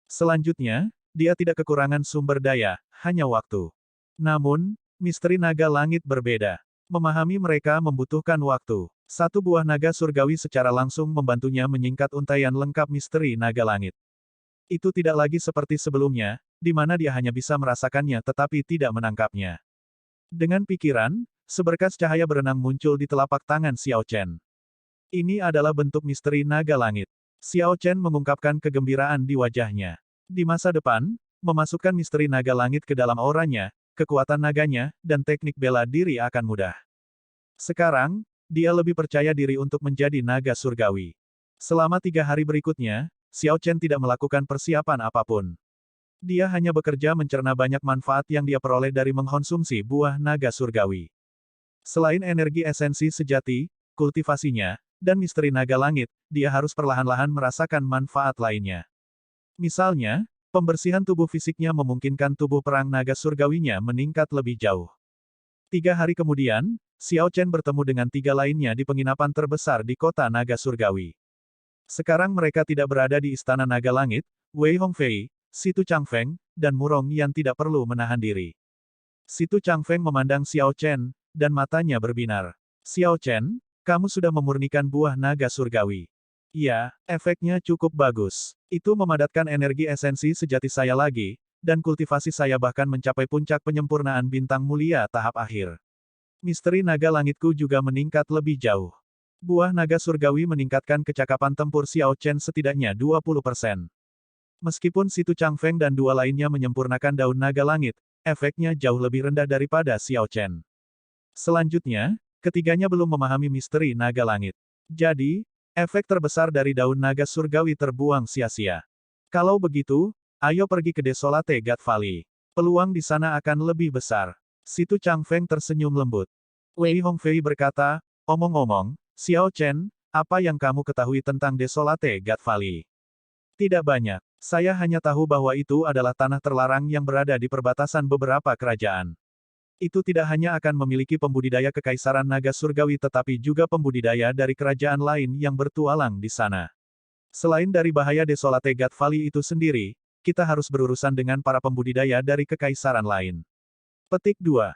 Selanjutnya, dia tidak kekurangan sumber daya, hanya waktu. Namun, misteri naga langit berbeda. Memahami mereka membutuhkan waktu. Satu buah naga surgawi secara langsung membantunya menyingkat untaian lengkap misteri naga langit. Itu tidak lagi seperti sebelumnya, di mana dia hanya bisa merasakannya tetapi tidak menangkapnya. Dengan pikiran, seberkas cahaya berenang muncul di telapak tangan Xiao Chen. Ini adalah bentuk misteri naga langit. Xiao Chen mengungkapkan kegembiraan di wajahnya. Di masa depan, memasukkan misteri naga langit ke dalam auranya, kekuatan naganya, dan teknik bela diri akan mudah. Sekarang, dia lebih percaya diri untuk menjadi naga surgawi. Selama 3 hari berikutnya, Xiao Chen tidak melakukan persiapan apapun. Dia hanya bekerja mencerna banyak manfaat yang dia peroleh dari mengkonsumsi buah naga surgawi. Selain energi esensi sejati, kultivasinya, dan misteri naga langit, dia harus perlahan-lahan merasakan manfaat lainnya. Misalnya, pembersihan tubuh fisiknya memungkinkan tubuh perang naga surgawinya meningkat lebih jauh. 3 hari kemudian, Xiao Chen bertemu dengan 3 lainnya di penginapan terbesar di kota naga surgawi. Sekarang mereka tidak berada di Istana Naga Langit, Wei Hongfei, Situ Changfeng, dan Murong Yan tidak perlu menahan diri. Situ Changfeng memandang Xiao Chen, dan matanya berbinar. Xiao Chen, kamu sudah memurnikan buah naga surgawi. Iya, efeknya cukup bagus. Itu memadatkan energi esensi sejati saya lagi, dan kultivasi saya bahkan mencapai puncak penyempurnaan bintang mulia tahap akhir. Misteri naga langitku juga meningkat lebih jauh. Buah naga surgawi meningkatkan kecakapan tempur Xiao Chen setidaknya 20%. Meskipun Situ Changfeng dan 2 lainnya menyempurnakan daun naga langit, efeknya jauh lebih rendah daripada Xiao Chen. Selanjutnya, ketiganya belum memahami misteri naga langit. Jadi, efek terbesar dari daun naga surgawi terbuang sia-sia. Kalau begitu, ayo pergi ke Desolate God Valley. Peluang di sana akan lebih besar. Situ Changfeng tersenyum lembut. Wei Hongfei berkata, omong-omong, Xiao Chen, apa yang kamu ketahui tentang Desolate God Valley? Tidak banyak. Saya hanya tahu bahwa itu adalah tanah terlarang yang berada di perbatasan beberapa kerajaan. Itu tidak hanya akan memiliki pembudidaya kekaisaran naga surgawi tetapi juga pembudidaya dari kerajaan lain yang bertualang di sana. Selain dari bahaya Desolate God Valley itu sendiri, kita harus berurusan dengan para pembudidaya dari kekaisaran lain. Petik 2.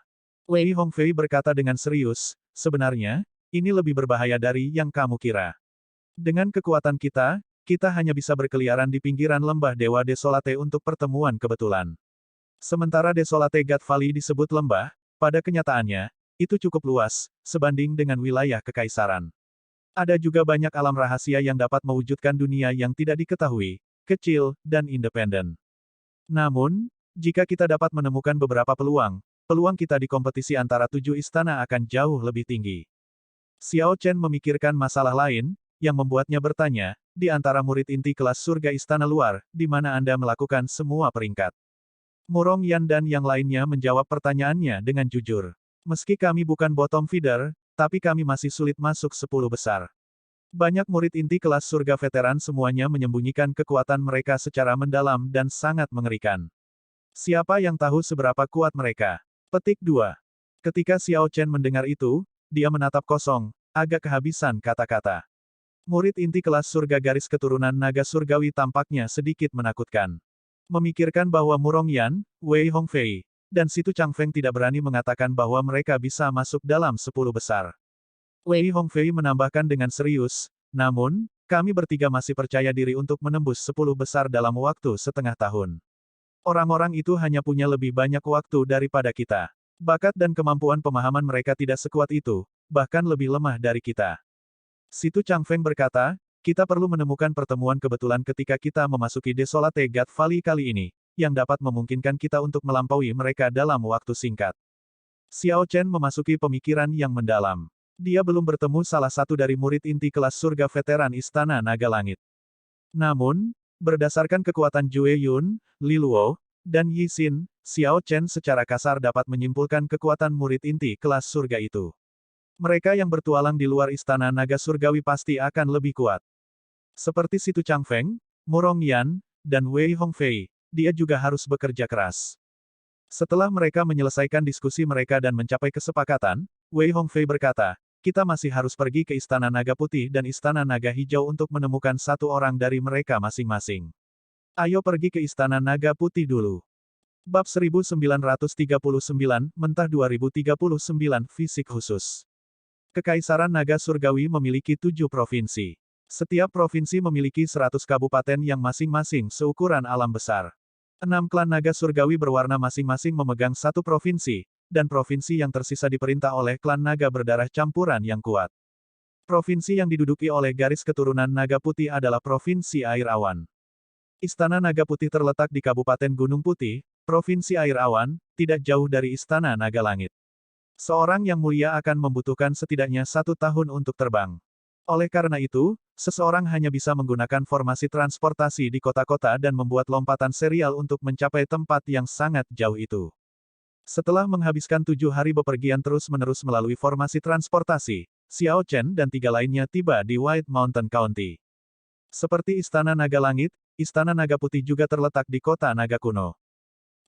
Wei Hongfei berkata dengan serius, sebenarnya, ini lebih berbahaya dari yang kamu kira. Dengan kekuatan kita hanya bisa berkeliaran di pinggiran lembah Dewa Desolate untuk pertemuan kebetulan. Sementara Desolate God Valley disebut lembah, pada kenyataannya, itu cukup luas, sebanding dengan wilayah kekaisaran. Ada juga banyak alam rahasia yang dapat mewujudkan dunia yang tidak diketahui, kecil, dan independen. Namun, jika kita dapat menemukan beberapa peluang kita di kompetisi antara 7 istana akan jauh lebih tinggi. Xiao Chen memikirkan masalah lain, yang membuatnya bertanya, di antara murid inti kelas surga istana luar, di mana Anda melakukan semua peringkat? Murong Yan dan yang lainnya menjawab pertanyaannya dengan jujur. Meski kami bukan bottom feeder, tapi kami masih sulit masuk 10 besar. Banyak murid inti kelas surga veteran semuanya menyembunyikan kekuatan mereka secara mendalam dan sangat mengerikan. Siapa yang tahu seberapa kuat mereka? Petik 2. Ketika Xiao Chen mendengar itu, dia menatap kosong, agak kehabisan kata-kata. Murid inti kelas surga garis keturunan naga surgawi tampaknya sedikit menakutkan. Memikirkan bahwa Murong Yan, Wei Hongfei, dan Situ Changfeng tidak berani mengatakan bahwa mereka bisa masuk dalam 10 besar. Wei Hongfei menambahkan dengan serius, namun, kami bertiga masih percaya diri untuk menembus 10 besar dalam waktu setengah tahun. Orang-orang itu hanya punya lebih banyak waktu daripada kita. Bakat dan kemampuan pemahaman mereka tidak sekuat itu, bahkan lebih lemah dari kita. Situ Changfeng berkata, kita perlu menemukan pertemuan kebetulan ketika kita memasuki Desolate God Valley kali ini, yang dapat memungkinkan kita untuk melampaui mereka dalam waktu singkat. Xiao Chen memasuki pemikiran yang mendalam. Dia belum bertemu salah satu dari murid inti kelas surga veteran Istana Naga Langit. Namun, berdasarkan kekuatan Jue Yun, Li Luo, dan Yi Xin, Xiao Chen secara kasar dapat menyimpulkan kekuatan murid inti kelas surga itu. Mereka yang bertualang di luar Istana Naga Surgawi pasti akan lebih kuat. Seperti Situ Changfeng, Murong Yan, dan Wei Hongfei, dia juga harus bekerja keras. Setelah mereka menyelesaikan diskusi mereka dan mencapai kesepakatan, Wei Hongfei berkata, kita masih harus pergi ke Istana Naga Putih dan Istana Naga Hijau untuk menemukan satu orang dari mereka masing-masing. Ayo pergi ke Istana Naga Putih dulu. Bab 1939, Mentah 2039 Fisik Khusus. Kekaisaran Naga Surgawi memiliki 7 provinsi. Setiap provinsi memiliki 100 kabupaten yang masing-masing seukuran alam besar. 6 klan Naga Surgawi berwarna masing-masing memegang satu provinsi, dan provinsi yang tersisa diperintah oleh klan naga berdarah campuran yang kuat. Provinsi yang diduduki oleh garis keturunan Naga Putih adalah Provinsi Air Awan. Istana Naga Putih terletak di Kabupaten Gunung Putih, Provinsi Air Awan, tidak jauh dari Istana Naga Langit. Seorang yang mulia akan membutuhkan setidaknya 1 tahun untuk terbang. Oleh karena itu, seseorang hanya bisa menggunakan formasi transportasi di kota-kota dan membuat lompatan serial untuk mencapai tempat yang sangat jauh itu. Setelah menghabiskan 7 hari bepergian terus-menerus melalui formasi transportasi, Xiao Chen dan 3 lainnya tiba di White Mountain County. Seperti Istana Naga Langit, Istana Naga Putih juga terletak di Kota Naga Kuno.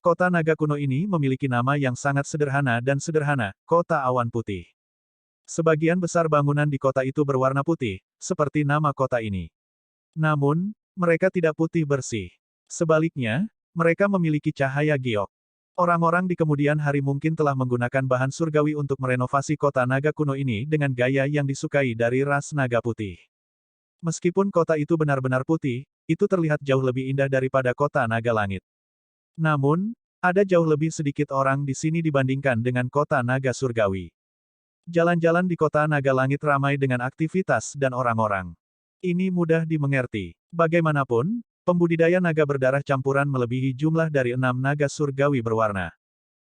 Kota Naga Kuno ini memiliki nama yang sangat sederhana dan sederhana, Kota Awan Putih. Sebagian besar bangunan di kota itu berwarna putih, seperti nama kota ini. Namun, mereka tidak putih bersih. Sebaliknya, mereka memiliki cahaya giok. Orang-orang di kemudian hari mungkin telah menggunakan bahan surgawi untuk merenovasi kota naga kuno ini dengan gaya yang disukai dari ras naga putih. Meskipun kota itu benar-benar putih, itu terlihat jauh lebih indah daripada kota naga langit. Namun, ada jauh lebih sedikit orang di sini dibandingkan dengan kota naga surgawi. Jalan-jalan di kota naga langit ramai dengan aktivitas dan orang-orang. Ini mudah dimengerti. Bagaimanapun, pembudidaya naga berdarah campuran melebihi jumlah dari 6 naga surgawi berwarna.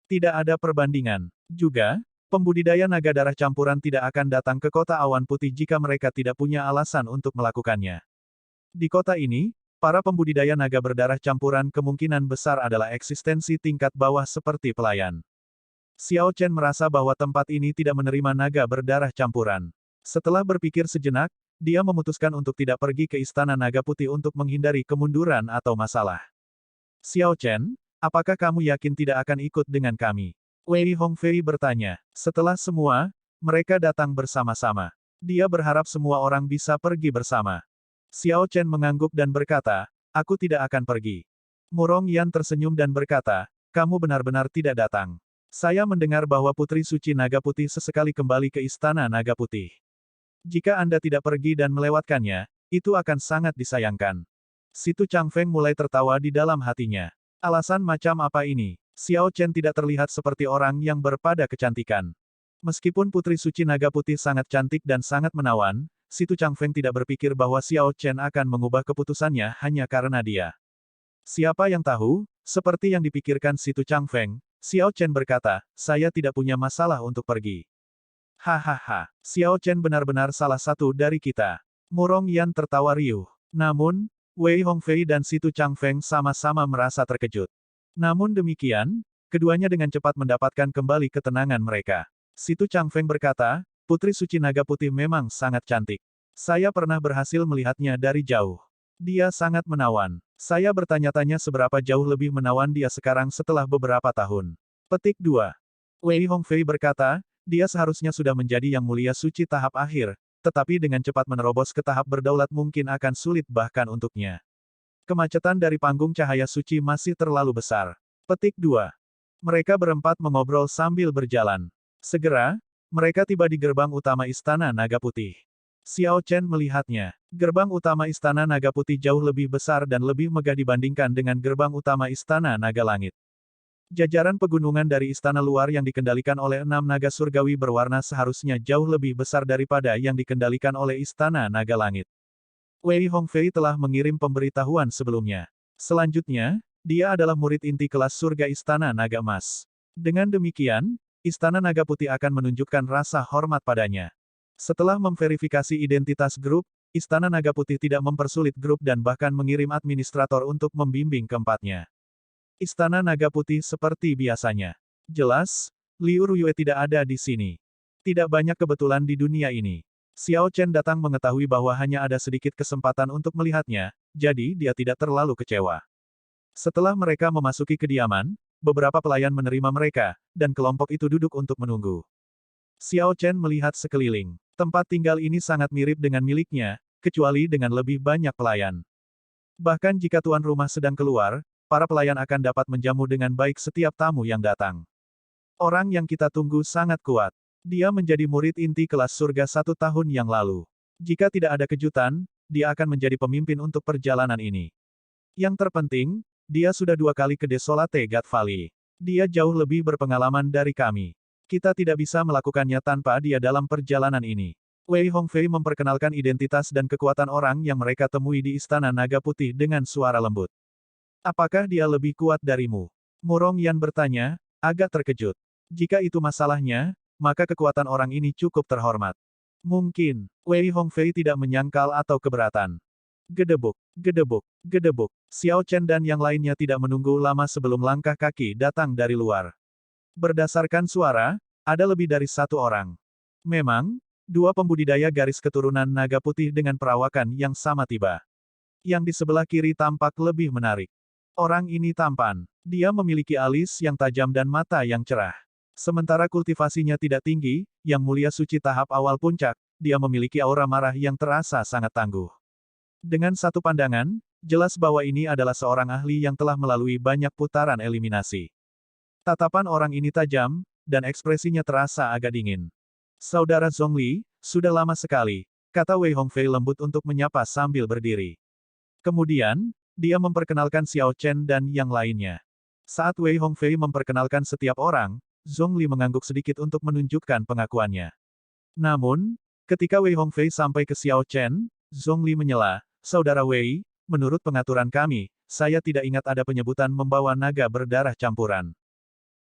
Tidak ada perbandingan. Juga, pembudidaya naga darah campuran tidak akan datang ke kota awan putih jika mereka tidak punya alasan untuk melakukannya. Di kota ini, para pembudidaya naga berdarah campuran kemungkinan besar adalah eksistensi tingkat bawah seperti pelayan. Xiao Chen merasa bahwa tempat ini tidak menerima naga berdarah campuran. Setelah berpikir sejenak, dia memutuskan untuk tidak pergi ke Istana Naga Putih untuk menghindari kemunduran atau masalah. Xiao Chen, apakah kamu yakin tidak akan ikut dengan kami? Wei Hongfei bertanya. Setelah semua, mereka datang bersama-sama. Dia berharap semua orang bisa pergi bersama. Xiao Chen mengangguk dan berkata, aku tidak akan pergi. Murong Yan tersenyum dan berkata, kamu benar-benar tidak datang. Saya mendengar bahwa Putri Suci Naga Putih sesekali kembali ke Istana Naga Putih. Jika Anda tidak pergi dan melewatkannya, itu akan sangat disayangkan. Situ Changfeng mulai tertawa di dalam hatinya. Alasan macam apa ini? Xiao Chen tidak terlihat seperti orang yang berpada kecantikan. Meskipun Putri Suci Naga Putih sangat cantik dan sangat menawan, Situ Changfeng tidak berpikir bahwa Xiao Chen akan mengubah keputusannya hanya karena dia. Siapa yang tahu, seperti yang dipikirkan Situ Changfeng, Xiao Chen berkata, saya tidak punya masalah untuk pergi. Hahaha, Xiao Chen benar-benar salah satu dari kita. Murong Yan tertawa riuh. Namun, Wei Hongfei dan Situ Changfeng sama-sama merasa terkejut. Namun demikian, keduanya dengan cepat mendapatkan kembali ketenangan mereka. Situ Changfeng berkata, Putri Suci Naga Putih memang sangat cantik. Saya pernah berhasil melihatnya dari jauh. Dia sangat menawan. Saya bertanya-tanya seberapa jauh lebih menawan dia sekarang setelah beberapa tahun. Petik 2. Wei Hongfei berkata, dia seharusnya sudah menjadi yang mulia suci tahap akhir, tetapi dengan cepat menerobos ke tahap berdaulat mungkin akan sulit bahkan untuknya. Kemacetan dari panggung cahaya suci masih terlalu besar. Petik 2. Mereka berempat mengobrol sambil berjalan. Segera, mereka tiba di gerbang utama Istana Naga Putih. Xiao Chen melihatnya. Gerbang utama Istana Naga Putih jauh lebih besar dan lebih megah dibandingkan dengan gerbang utama Istana Naga Langit. Jajaran pegunungan dari istana luar yang dikendalikan oleh 6 naga surgawi berwarna seharusnya jauh lebih besar daripada yang dikendalikan oleh istana naga langit. Wei Hongfei telah mengirim pemberitahuan sebelumnya. Selanjutnya, dia adalah murid inti kelas surga Istana Naga Emas. Dengan demikian, Istana Naga Putih akan menunjukkan rasa hormat padanya. Setelah memverifikasi identitas grup, Istana Naga Putih tidak mempersulit grup dan bahkan mengirim administrator untuk membimbing keempatnya. Istana Naga Putih seperti biasanya. Jelas, Liu Ruyue tidak ada di sini. Tidak banyak kebetulan di dunia ini. Xiao Chen datang mengetahui bahwa hanya ada sedikit kesempatan untuk melihatnya, jadi dia tidak terlalu kecewa. Setelah mereka memasuki kediaman, beberapa pelayan menerima mereka, dan kelompok itu duduk untuk menunggu. Xiao Chen melihat sekeliling. Tempat tinggal ini sangat mirip dengan miliknya, kecuali dengan lebih banyak pelayan. Bahkan jika tuan rumah sedang keluar, para pelayan akan dapat menjamu dengan baik setiap tamu yang datang. Orang yang kita tunggu sangat kuat. Dia menjadi murid inti kelas surga 1 tahun yang lalu. Jika tidak ada kejutan, dia akan menjadi pemimpin untuk perjalanan ini. Yang terpenting, dia sudah 2 kali ke Desolate God Valley. Dia jauh lebih berpengalaman dari kami. Kita tidak bisa melakukannya tanpa dia dalam perjalanan ini. Wei Hongfei memperkenalkan identitas dan kekuatan orang yang mereka temui di Istana Naga Putih dengan suara lembut. Apakah dia lebih kuat darimu? Murong Yan bertanya, agak terkejut. Jika itu masalahnya, maka kekuatan orang ini cukup terhormat. Mungkin, Wei Hongfei tidak menyangkal atau keberatan. Gedebuk, gedebuk, gedebuk. Xiao Chen dan yang lainnya tidak menunggu lama sebelum langkah kaki datang dari luar. Berdasarkan suara, ada lebih dari 1 orang. Memang, 2 pembudidaya garis keturunan naga putih dengan perawakan yang sama tiba. Yang di sebelah kiri tampak lebih menarik. Orang ini tampan. Dia memiliki alis yang tajam dan mata yang cerah. Sementara kultivasinya tidak tinggi, yang mulia suci tahap awal puncak, dia memiliki aura marah yang terasa sangat tangguh. Dengan satu pandangan, jelas bahwa ini adalah seorang ahli yang telah melalui banyak putaran eliminasi. Tatapan orang ini tajam, dan ekspresinya terasa agak dingin. Saudara Zhongli, sudah lama sekali, kata Wei Hongfei lembut untuk menyapa sambil berdiri. Kemudian, dia memperkenalkan Xiao Chen dan yang lainnya. Saat Wei Hongfei memperkenalkan setiap orang, Zhongli mengangguk sedikit untuk menunjukkan pengakuannya. Namun, ketika Wei Hongfei sampai ke Xiao Chen, Zhongli menyela, Saudara Wei, menurut pengaturan kami, saya tidak ingat ada penyebutan membawa naga berdarah campuran.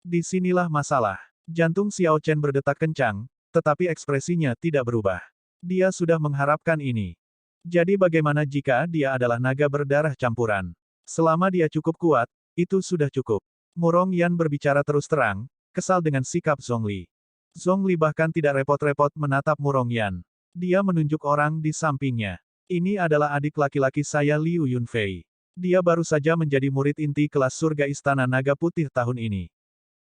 Disinilah masalah. Jantung Xiao Chen berdetak kencang, tetapi ekspresinya tidak berubah. Dia sudah mengharapkan ini. Jadi bagaimana jika dia adalah naga berdarah campuran? Selama dia cukup kuat, itu sudah cukup. Murong Yan berbicara terus terang, kesal dengan sikap Zhongli. Zhongli bahkan tidak repot-repot menatap Murong Yan. Dia menunjuk orang di sampingnya. Ini adalah adik laki-laki saya Liu Yunfei. Dia baru saja menjadi murid inti kelas surga Istana Naga Putih tahun ini.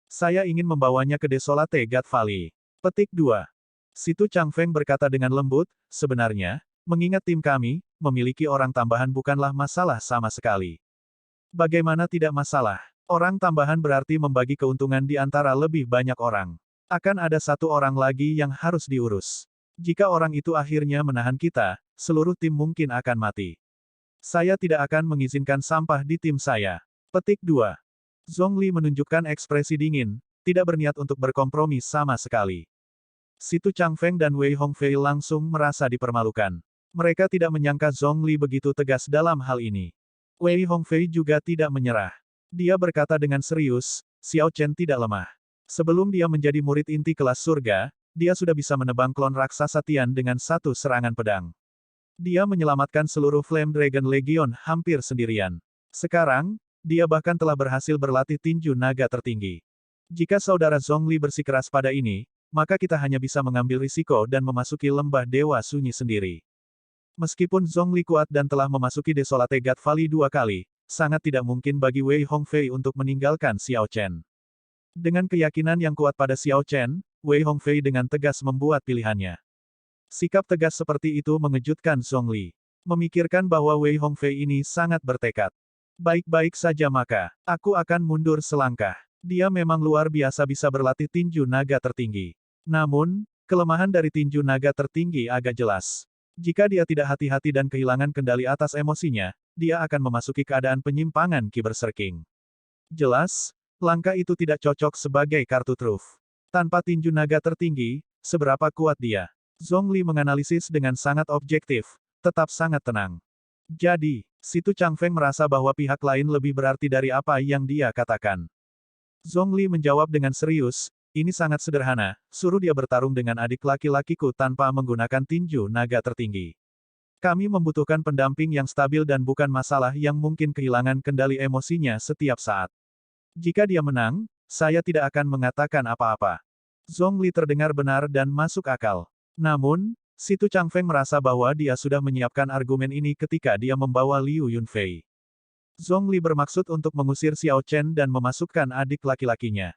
Saya ingin membawanya ke Desolate God Valley. Petik 2. Situ Changfeng berkata dengan lembut, sebenarnya, mengingat tim kami, memiliki orang tambahan bukanlah masalah sama sekali. Bagaimana tidak masalah? Orang tambahan berarti membagi keuntungan di antara lebih banyak orang. Akan ada 1 orang lagi yang harus diurus. Jika orang itu akhirnya menahan kita, seluruh tim mungkin akan mati. Saya tidak akan mengizinkan sampah di tim saya. Petik 2. Zhongli menunjukkan ekspresi dingin, tidak berniat untuk berkompromi sama sekali. Situ Changfeng dan Wei Hongfei langsung merasa dipermalukan. Mereka tidak menyangka Zhongli begitu tegas dalam hal ini. Wei Hongfei juga tidak menyerah. Dia berkata dengan serius, Xiao Chen tidak lemah. Sebelum dia menjadi murid inti kelas surga, dia sudah bisa menebang klon raksasa Tian dengan 1 serangan pedang. Dia menyelamatkan seluruh Flame Dragon Legion hampir sendirian. Sekarang, dia bahkan telah berhasil berlatih tinju naga tertinggi. Jika saudara Zhongli bersikeras pada ini, maka kita hanya bisa mengambil risiko dan memasuki lembah dewa sunyi sendiri. Meskipun Zhongli kuat dan telah memasuki Desolate God Valley 2 kali, sangat tidak mungkin bagi Wei Hongfei untuk meninggalkan Xiao Chen. Dengan keyakinan yang kuat pada Xiao Chen, Wei Hongfei dengan tegas membuat pilihannya. Sikap tegas seperti itu mengejutkan Zhongli. Memikirkan bahwa Wei Hongfei ini sangat bertekad. Baik-baik saja maka, aku akan mundur selangkah. Dia memang luar biasa bisa berlatih tinju naga tertinggi. Namun, kelemahan dari tinju naga tertinggi agak jelas. Jika dia tidak hati-hati dan kehilangan kendali atas emosinya, dia akan memasuki keadaan penyimpangan Ki Berserking. Jelas, Langkah itu tidak cocok sebagai kartu truf. Tanpa tinju naga tertinggi, seberapa kuat dia? Zhongli menganalisis dengan sangat objektif, tetap sangat tenang. Jadi, Situ Changfeng merasa bahwa pihak lain lebih berarti dari apa yang dia katakan. Zhongli menjawab dengan serius, ini sangat sederhana, suruh dia bertarung dengan adik laki-lakiku tanpa menggunakan tinju naga tertinggi. Kami membutuhkan pendamping yang stabil dan bukan masalah yang mungkin kehilangan kendali emosinya setiap saat. Jika dia menang, saya tidak akan mengatakan apa-apa. Zhongli terdengar benar dan masuk akal. Namun, Situ Changfeng merasa bahwa dia sudah menyiapkan argumen ini ketika dia membawa Liu Yunfei. Zhongli bermaksud untuk mengusir Xiao Chen dan memasukkan adik laki-lakinya.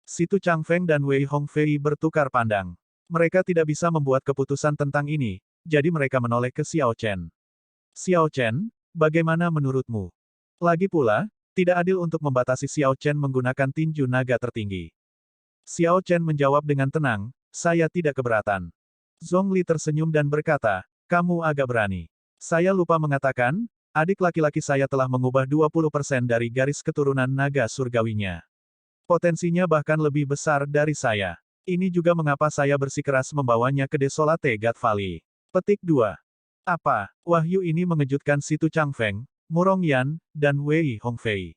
Situ Changfeng dan Wei Hongfei bertukar pandang. Mereka tidak bisa membuat keputusan tentang ini, jadi mereka menoleh ke Xiao Chen. Xiao Chen, bagaimana menurutmu? Lagi pula, tidak adil untuk membatasi Xiao Chen menggunakan tinju naga tertinggi. Xiao Chen menjawab dengan tenang, saya tidak keberatan. Zhongli tersenyum dan berkata, kamu agak berani. Saya lupa mengatakan, adik laki-laki saya telah mengubah 20% dari garis keturunan naga surgawinya. Potensinya bahkan lebih besar dari saya. Ini juga mengapa saya bersikeras membawanya ke Desolate God Valley. Petik 2. Apa, wahyu ini mengejutkan Situ Changfeng, Murong Yan, dan Wei Hongfei.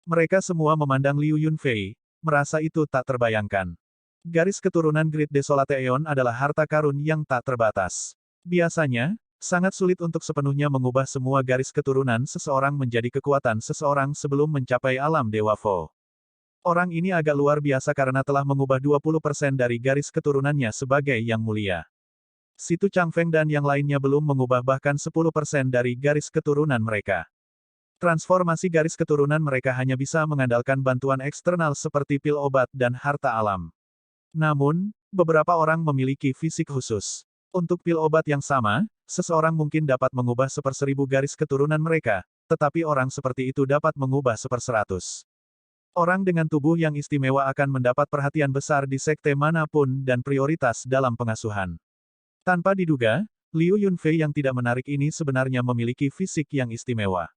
Mereka semua memandang Liu Yunfei, merasa itu tak terbayangkan. Garis keturunan Great Desolate Aeon adalah harta karun yang tak terbatas. Biasanya, sangat sulit untuk sepenuhnya mengubah semua garis keturunan seseorang menjadi kekuatan seseorang sebelum mencapai alam Dewa Vo. Orang ini agak luar biasa karena telah mengubah 20% dari garis keturunannya sebagai yang mulia. Situ Changfeng dan yang lainnya belum mengubah bahkan 10% dari garis keturunan mereka. Transformasi garis keturunan mereka hanya bisa mengandalkan bantuan eksternal seperti pil obat dan harta alam. Namun, beberapa orang memiliki fisik khusus. Untuk pil obat yang sama, seseorang mungkin dapat mengubah 1/1000 garis keturunan mereka, tetapi orang seperti itu dapat mengubah 1/100. Orang dengan tubuh yang istimewa akan mendapat perhatian besar di sekte manapun dan prioritas dalam pengasuhan. Tanpa diduga, Liu Yunfei yang tidak menarik ini sebenarnya memiliki fisik yang istimewa.